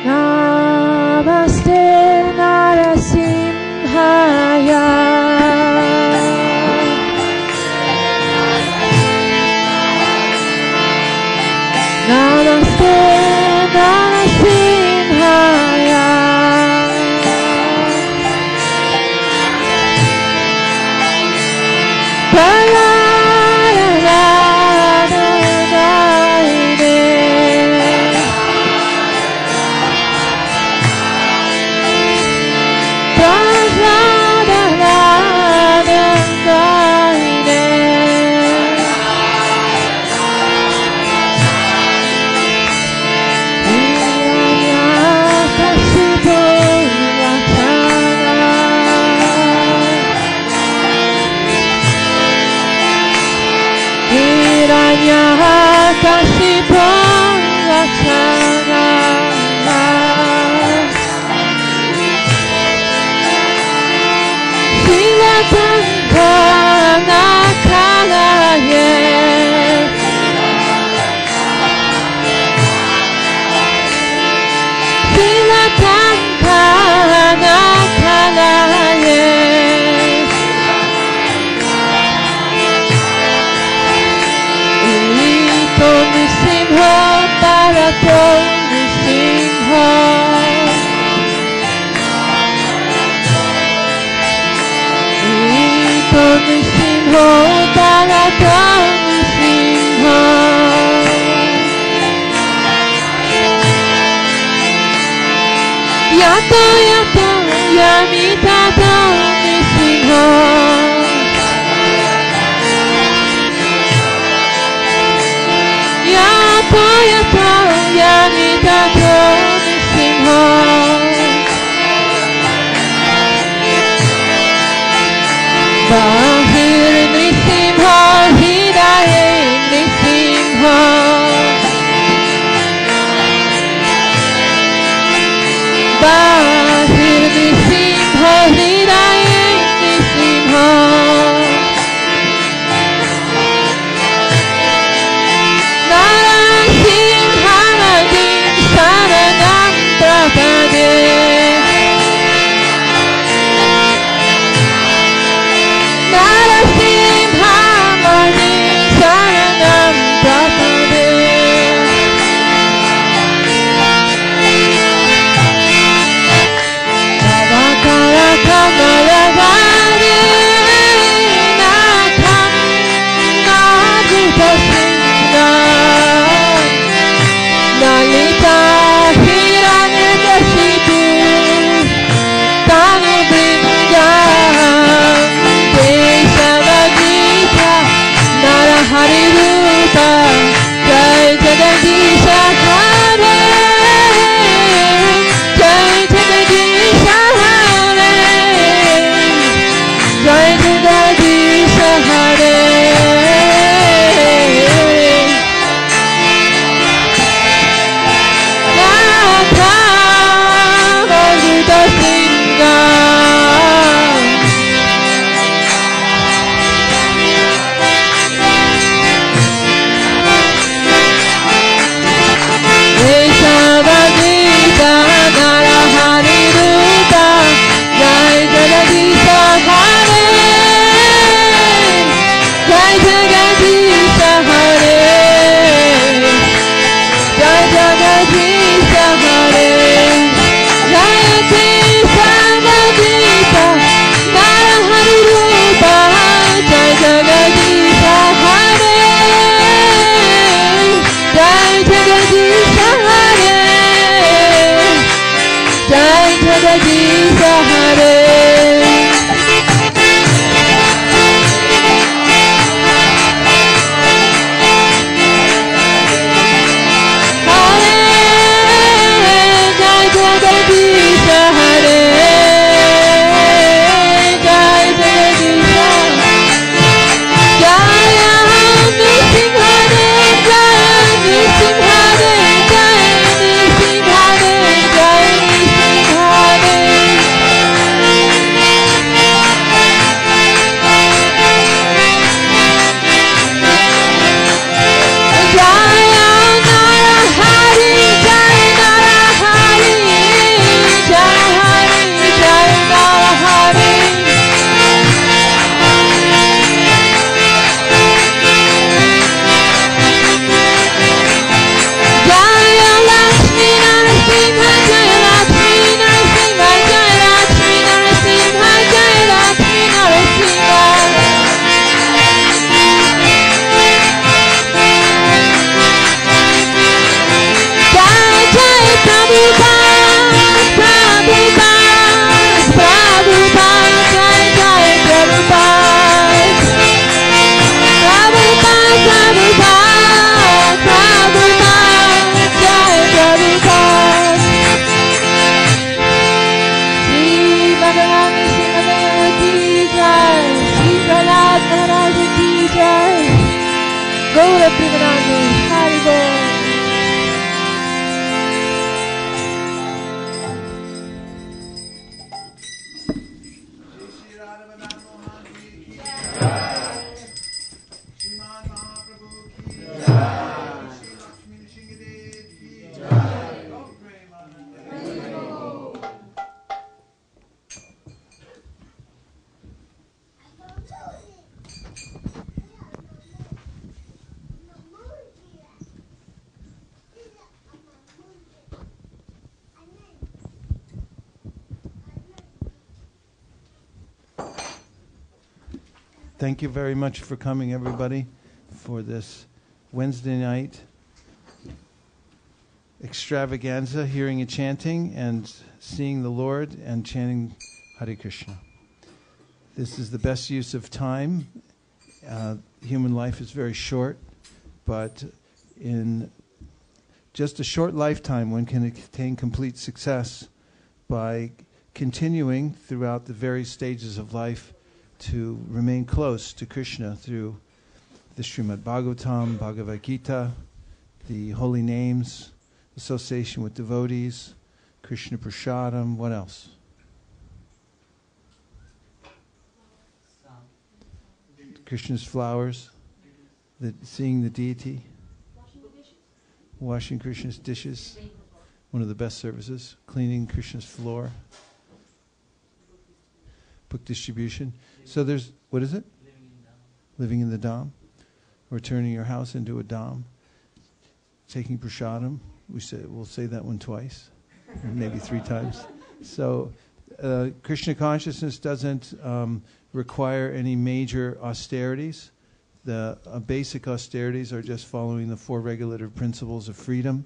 Namaste Narasimhaya. Namaste Narasimhaya. Bahir Nisimha Hridaye Nisimha Jagadisha Hare. Thank you very much for coming, everybody, for this Wednesday night extravaganza, hearing and chanting and seeing the Lord and chanting Hare Krishna. This is the best use of time. Human life is very short, but in just a short lifetime, one can attain complete success by continuing throughout the various stages of life to remain close to Krishna through the Srimad Bhagavatam, Bhagavad Gita, the holy names, association with devotees, Krishna Prasadam, what else? Krishna's flowers, seeing the deity, washing Krishna's dishes, one of the best services, cleaning Krishna's floor, book distribution. So there's, what is it? Living in the Dham. Or turning your house into a Dham. Taking prasadam. We'll say that one twice, maybe 3 times. So Krishna consciousness doesn't require any major austerities. The basic austerities are just following the 4 regulative principles of freedom.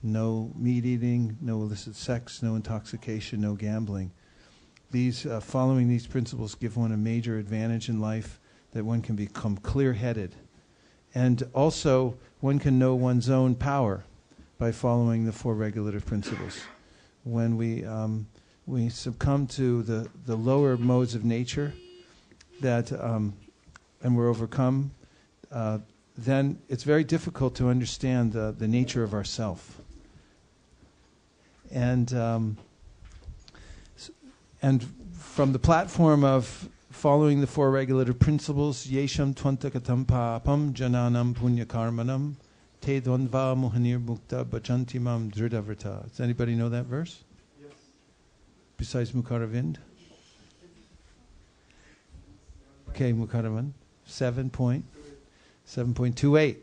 No meat eating, no illicit sex, no intoxication, no gambling. These following these principles give one a major advantage in life, that one can become clear-headed. And also, one can know one's own power by following the 4 regulative principles. When we succumb to the lower modes of nature, and we're overcome, then it's very difficult to understand the nature of ourself. And from the platform of following the 4 regulative principles, yesham twantakatam papam jananam punyakarmanam te dvandva mohanir mukta bhajanti mam dhridavrata. Does anybody know that verse? Yes. Besides Mukharavind? Okay, Mukharavind. 7.28.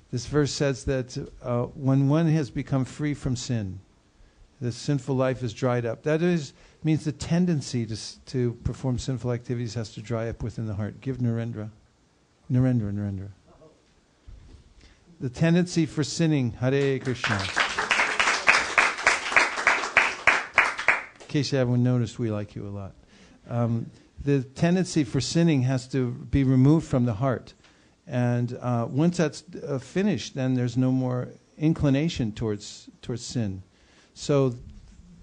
This verse says that when one has become free from sin, the sinful life is dried up. That means the tendency to perform sinful activities has to dry up within the heart. Give Narendra. The tendency for sinning. Hare Krishna. case you haven't noticed, we like you a lot. The tendency for sinning has to be removed from the heart. And once that's finished, then there's no more inclination towards sin. So,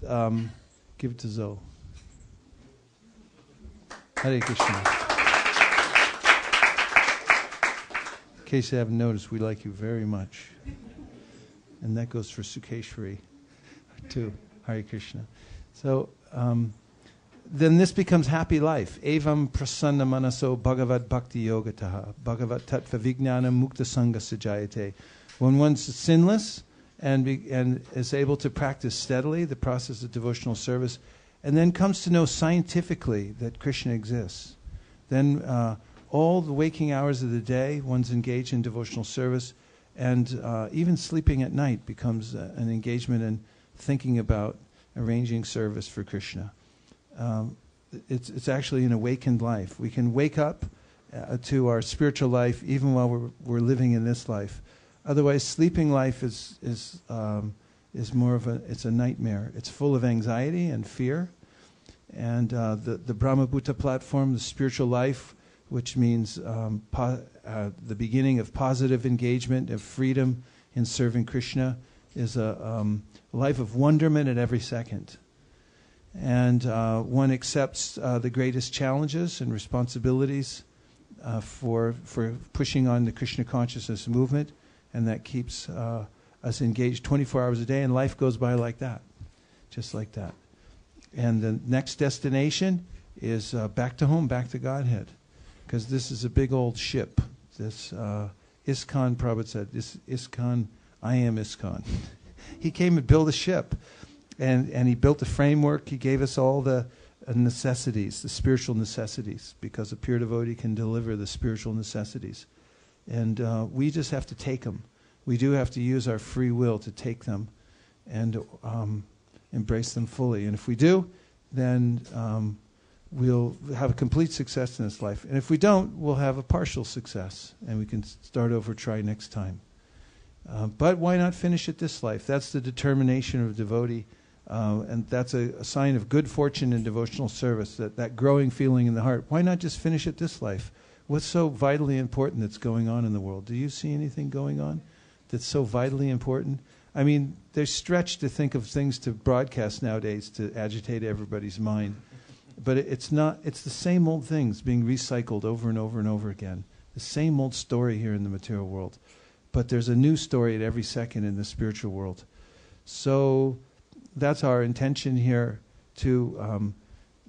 give it to Zoe. Hare Krishna. In case you haven't noticed, we like you very much. And that goes for Sukeshwari too. Hare Krishna. So, then this becomes happy life. Evam prasanna manaso bhagavad bhakti yogataha bhagavat tattva vijnana mukta sangha sajayate. When one's sinless and is able to practice steadily the process of devotional service, and then comes to know scientifically that Krishna exists, then all the waking hours of the day, one's engaged in devotional service, and even sleeping at night becomes an engagement in thinking about arranging service for Krishna. It's actually an awakened life. We can wake up to our spiritual life even while we're living in this life. Otherwise, sleeping life is more of it's a nightmare. It's full of anxiety and fear. And the Brahmabhuta platform, the spiritual life, which means the beginning of positive engagement, of freedom in serving Krishna, is a life of wonderment at every second. And one accepts the greatest challenges and responsibilities for pushing on the Krishna consciousness movement, and that keeps us engaged 24 hours a day, and life goes by like that, just like that. And the next destination is back to home, back to Godhead, because this is a big old ship. This ISKCON, Prabhupada said, this ISKCON, I am ISKCON. He came and built a ship. And he built the framework. He gave us all the necessities, the spiritual necessities, because a pure devotee can deliver the spiritual necessities. And we just have to take them. We do have to use our free will to take them and embrace them fully. And if we do, then we'll have a complete success in this life. And if we don't, we'll have a partial success, and we can start over, try next time. But why not finish it this life? That's the determination of a devotee. And that's a sign of good fortune in devotional service, that growing feeling in the heart. Why not just finish it this life? What's so vitally important that's going on in the world? Do you see anything going on that's so vitally important? I mean, they're stretched to think of things to broadcast nowadays to agitate everybody's mind. But it's not. It's the same old things being recycled over and over and over again. The same old story here in the material world. But there's a new story at every second in the spiritual world. So that's our intention here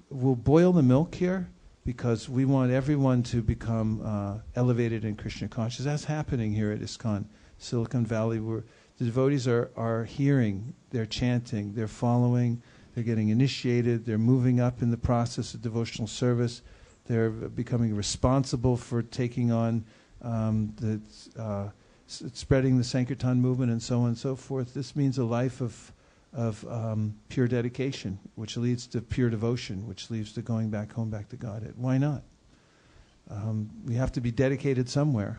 we'll boil the milk here because we want everyone to become elevated in Krishna consciousness. That's happening here at ISKCON, Silicon Valley, where the devotees are hearing, they're chanting, they're following, they're getting initiated, they're moving up in the process of devotional service, they're becoming responsible for taking on spreading the Sankirtan movement and so on and so forth. This means a life of pure dedication, which leads to pure devotion, which leads to going back home, back to Godhead. Why not? You have to be dedicated somewhere.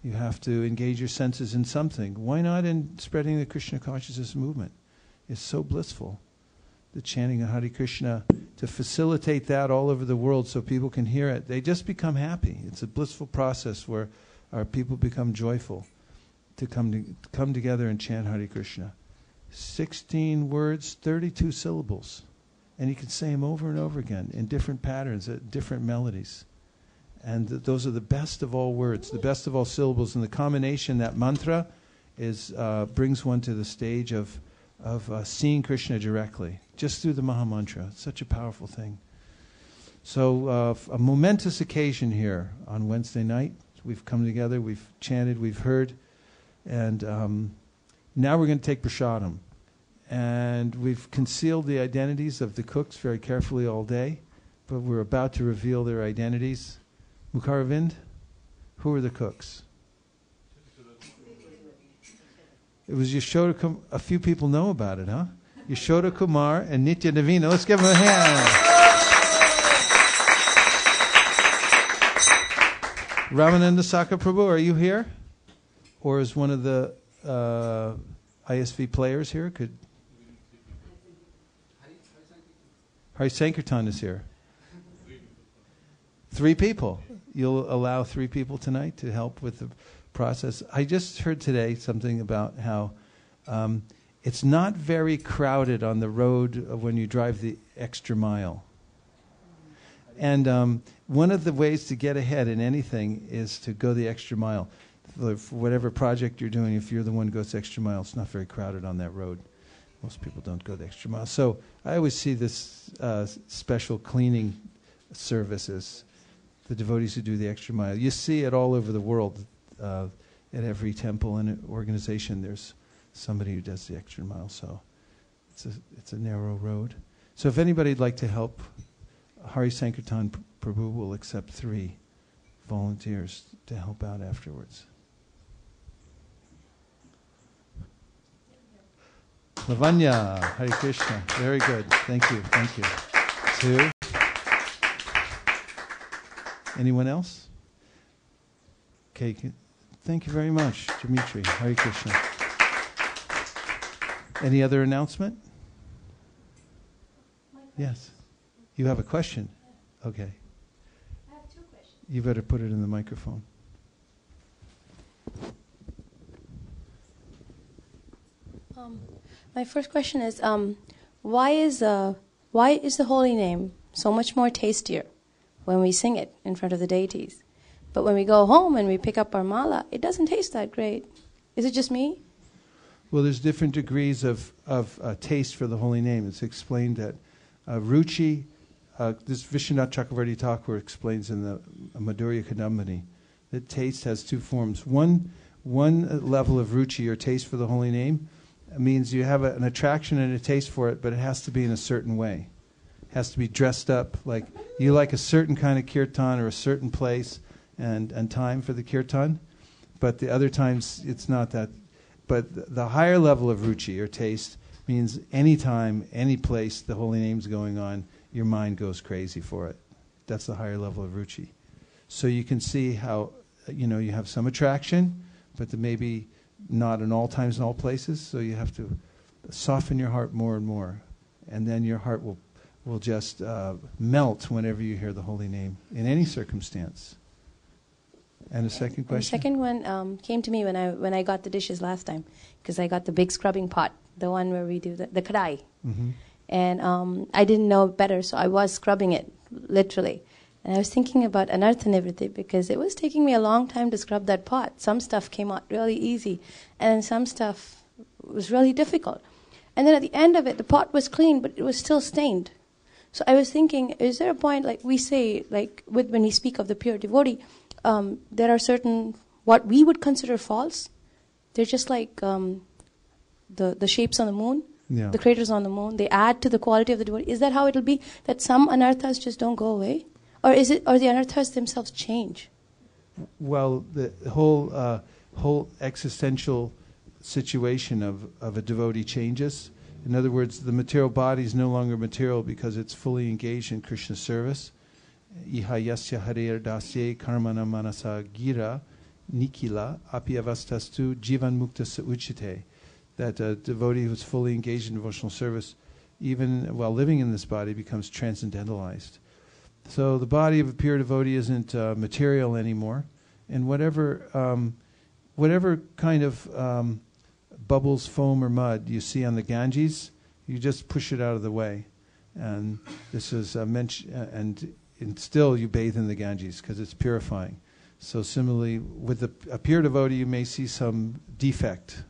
You have to engage your senses in something. Why not in spreading the Krishna consciousness movement? It's so blissful. The chanting of Hare Krishna, to facilitate that all over the world so people can hear it. They just become happy. It's a blissful process where our people become joyful to come together and chant Hare Krishna. 16 words, 32 syllables. And you can say them over and over again in different patterns, different melodies. And those are the best of all words, the best of all syllables. And the combination, that mantra, brings one to the stage of seeing Krishna directly, just through the Maha Mantra. It's such a powerful thing. So a momentous occasion here on Wednesday night. We've come together, we've chanted, we've heard. And now we're going to take prasadam. And we've concealed the identities of the cooks very carefully all day, but we're about to reveal their identities. Mukharavind, who are the cooks? It was Yashoda Kumar. A few people know about it, huh? Yashoda Kumar and Nitya Navina. Let's give them a hand. Ramananda Prabhu, are you here? Or is one of the ISV players here? Hari Sankirtan is here. 3 people. You'll allow 3 people tonight to help with the process. I just heard today something about how it's not very crowded on the road when you drive the extra mile. And one of the ways to get ahead in anything is to go the extra mile. For whatever project you're doing, if you're the one who goes the extra mile, it's not very crowded on that road. Most people don't go the extra mile. So I always see this special cleaning services, the devotees who do the extra mile. You see it all over the world. At every temple and organization, there's somebody who does the extra mile. So it's a narrow road. So if anybody'd like to help, Hari Sankirtan Prabhu will accept 3 volunteers to help out afterwards. Lavanya, Hare Krishna. Very good. Thank you. 2. Anyone else? Okay. Thank you very much, Dimitri. Hare Krishna. Any other announcement? Yes. You have a question? Okay. I have 2 questions. You better put it in the microphone. My first question is, why is the holy name so much more tastier when we sing it in front of the deities? But when we go home and we pick up our mala, it doesn't taste that great. Is it just me? Well, there's different degrees of taste for the holy name. It's explained that ruchi, this Vishwanath Chakravarti Thakur explains in the Madhurya Kadambini, that taste has 2 forms. One level of ruchi, or taste for the holy name, means you have an attraction and a taste for it, but it has to be in a certain way. It has to be dressed up. Like you like a certain kind of kirtan or a certain place and time for the kirtan, but the other times it's not that. But the higher level of ruchi, or taste, means any time, any place the holy name's going on, your mind goes crazy for it. That's the higher level of ruchi. So you can see how, you have some attraction, but maybe not in all times and all places. So you have to soften your heart more and more. And then your heart will just melt whenever you hear the holy name, in any circumstance. And a second question? The second one came to me when I got the dishes last time, because I got the big scrubbing pot, the one where we do the kadai. Mm-hmm. And I didn't know better, so I was scrubbing it, literally. And I was thinking about anartha-nivritti, because it was taking me a long time to scrub that pot. Some stuff came out really easy, and some stuff was really difficult. And then at the end of it, the pot was clean, but it was still stained. So I was thinking, is there a point, like we say, when we speak of the pure devotee, there are certain, what we would consider false. They're just like the shapes on the moon, the craters on the moon. They add to the quality of the devotee. Is that how it'll be? That some anarthas just don't go away? Or is it, or the anarthas themselves change? Well, the whole existential situation of a devotee changes. In other words, the material body is no longer material because it's fully engaged in Krishna service. Iha yasya harer dasye karmana manasa gira nikila apyavastastu jivan mukta sauchite. That a devotee who's fully engaged in devotional service, even while living in this body, becomes transcendentalized. So the body of a pure devotee isn't material anymore, and whatever kind of bubbles, foam, or mud you see on the Ganges, you just push it out of the way. And this is mentioned, and still you bathe in the Ganges because it's purifying. So similarly, with a pure devotee, you may see some defect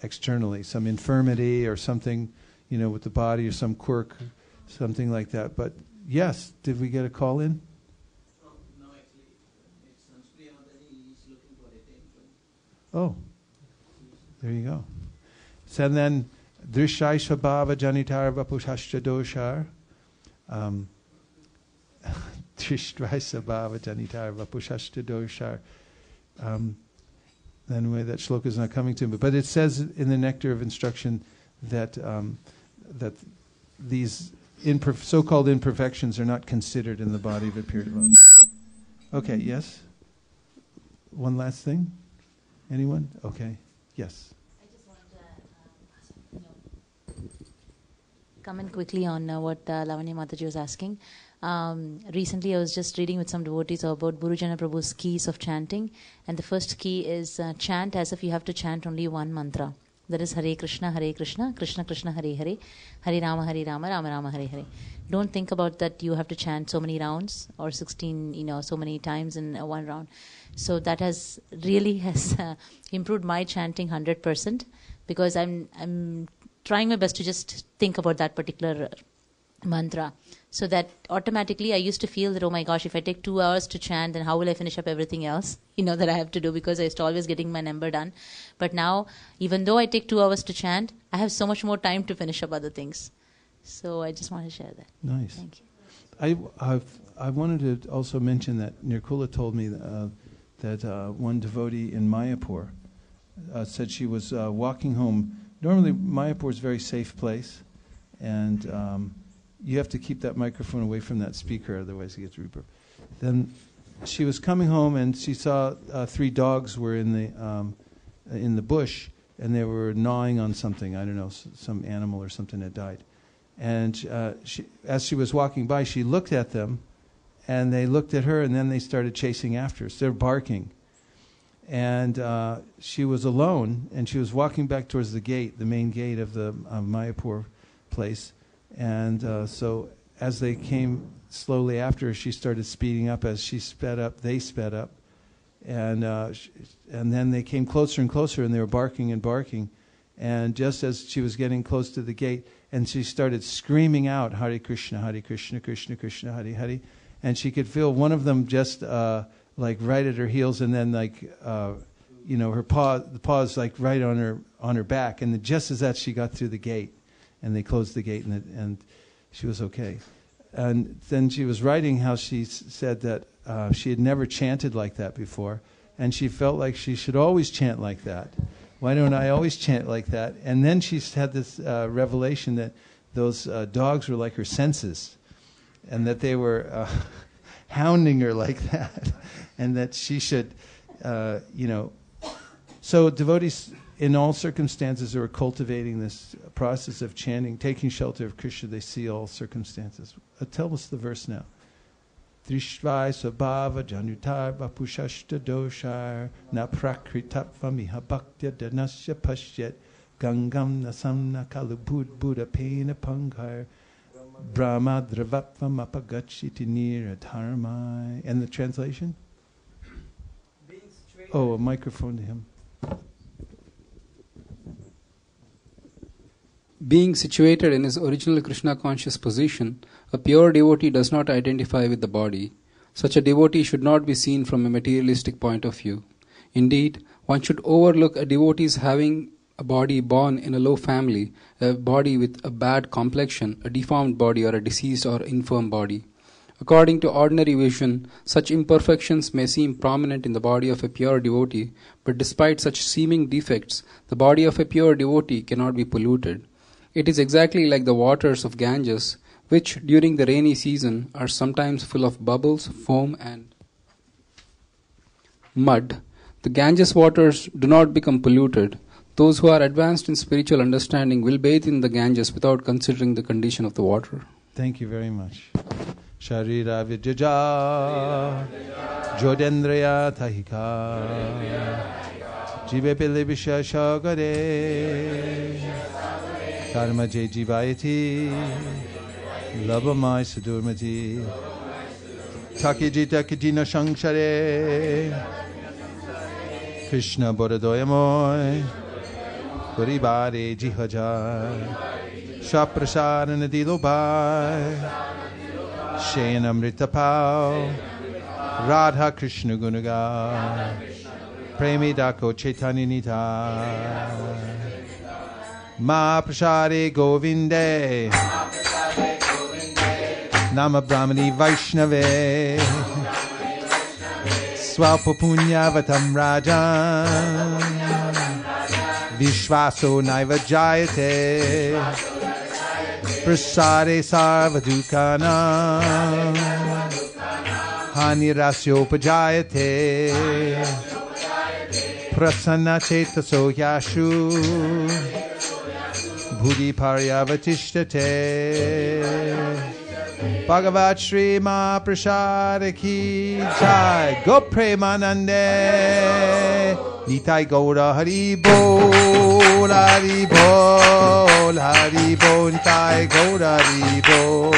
externally, some infirmity or something, with the body, or some quirk, something like that. But yes, did we get a call in? No, actually, it's Sanskrit Mataji is looking for attention. Oh, there you go. So then, Drishai Swabhava Janitar Vapushashtra Doshar. Drishai Swabhava Janitar Vapushashtra Doshar. Anyway, that shloka is not coming to me. But it says in the Nectar of Instruction that that these so-called imperfections are not considered in the body of a pure devotee. Okay, yes? One last thing? Anyone? Okay, yes. I just wanted to comment quickly on what Lavanya Mataji was asking. Recently, I was just reading with some devotees about Gurujana Prabhu's keys of chanting, and the first key is chant as if you have to chant only one mantra. That is Hare Krishna, Krishna Krishna, Hare Hare, Hare Rama, Rama Rama, Hare Hare. Don't think about that you have to chant so many rounds or 16, so many times in one round. So that has improved my chanting 100%, because I'm trying my best to just think about that particular mantra. So that automatically I used to feel that, oh my gosh, if I take 2 hours to chant, then how will I finish up everything else, that I have to do, because I used to always getting my number done. But now, even though I take 2 hours to chant, I have so much more time to finish up other things. So I just want to share that. Nice. Thank you. I wanted to also mention that Nirkula told me that one devotee in Mayapur said she was walking home. Normally, Mayapur is a very safe place, and you have to keep that microphone away from that speaker, otherwise it gets reverb. Then she was coming home, and she saw 3 dogs were in the bush, and they were gnawing on something. I don't know, some animal or something had died. And as she was walking by, she looked at them, and they looked at her, and then they started chasing after her. So they're barking. And she was alone, and she was walking back towards the gate, the main gate of the Mayapur place. And so as they came slowly after her, she started speeding up. As she sped up, they sped up. And then they came closer and closer, and they were barking and barking. And just as she was getting close to the gate, and she started screaming out, Hare Krishna, Krishna Krishna, Hare Hare. And she could feel one of them just like right at her heels, and then her paws like right on her back. And just as that, she got through the gate, and they closed the gate, and she was okay. And then she was writing how she said that she had never chanted like that before, and she felt like she should always chant like that. Why don't I always chant like that? And then she had this revelation that those dogs were like her senses, and that they were hounding her like that, and that she should, So devotees in all circumstances who are cultivating this process of chanting, taking shelter of Krishna, they see all circumstances. Tell us the verse now. Drishvai sabhava janutar vapushashta doshar na prakritatva bhaktya danasya pashyat gangam nasamna kalubud buddha pena pankar brahma dravatvam apagachiti niradharmai. And the translation? Oh, a microphone to him. Being situated in his original Krishna conscious position, a pure devotee does not identify with the body. Such a devotee should not be seen from a materialistic point of view. Indeed, one should overlook a devotee's having a body born in a low family, a body with a bad complexion, a deformed body, or a diseased or infirm body. According to ordinary vision, such imperfections may seem prominent in the body of a pure devotee, but despite such seeming defects, the body of a pure devotee cannot be polluted. It is exactly like the waters of Ganges, which during the rainy season are sometimes full of bubbles, foam, and mud. The Ganges waters do not become polluted. Those who are advanced in spiritual understanding will bathe in the Ganges without considering the condition of the water. Thank you very much. Sharira Vijaja Jodendraya Tahika Jive Pili Visha Shagare Karma Jai Jivayati Labamai Sadurmati Takijita Kijina Shangshare Krishna Boradoyamoy Kuribare Jihajar Shaprasarana Dilobai Shayan Amritapao Radha Krishna Gunaga Premi Dako Chaitanya Nita Ma Prashare Govinde Nama Brahmani Vaishnave Swalpa Punyavatam Rajan Vishvaso Naiva Jayate Prasade Sarvadukana Hanirasyopa-jayate Prasanna Chetaso Yashu buddhi paryavatishtate. Bhagavat Shri Mahaprasad ki jai. Go Premanande. Nitai Gaura Hari Bol, Hari Bol, Hari Bol, Nitai Gaura Hari Bol.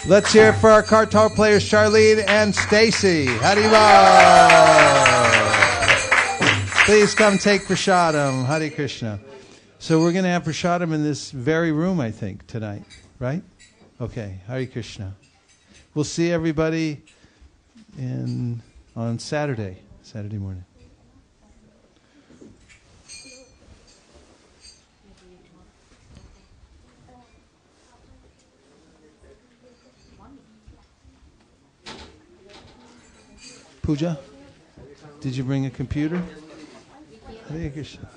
Let's hear it for our Kartar players, Charlene and Stacy. Haribol. Please come take prasadam. Hare Krishna. So we're going to have prasadam in this very room, I think, tonight. Right? Okay. Hare Krishna. We'll see everybody on Saturday morning. Pooja, did you bring a computer? Hare Krishna.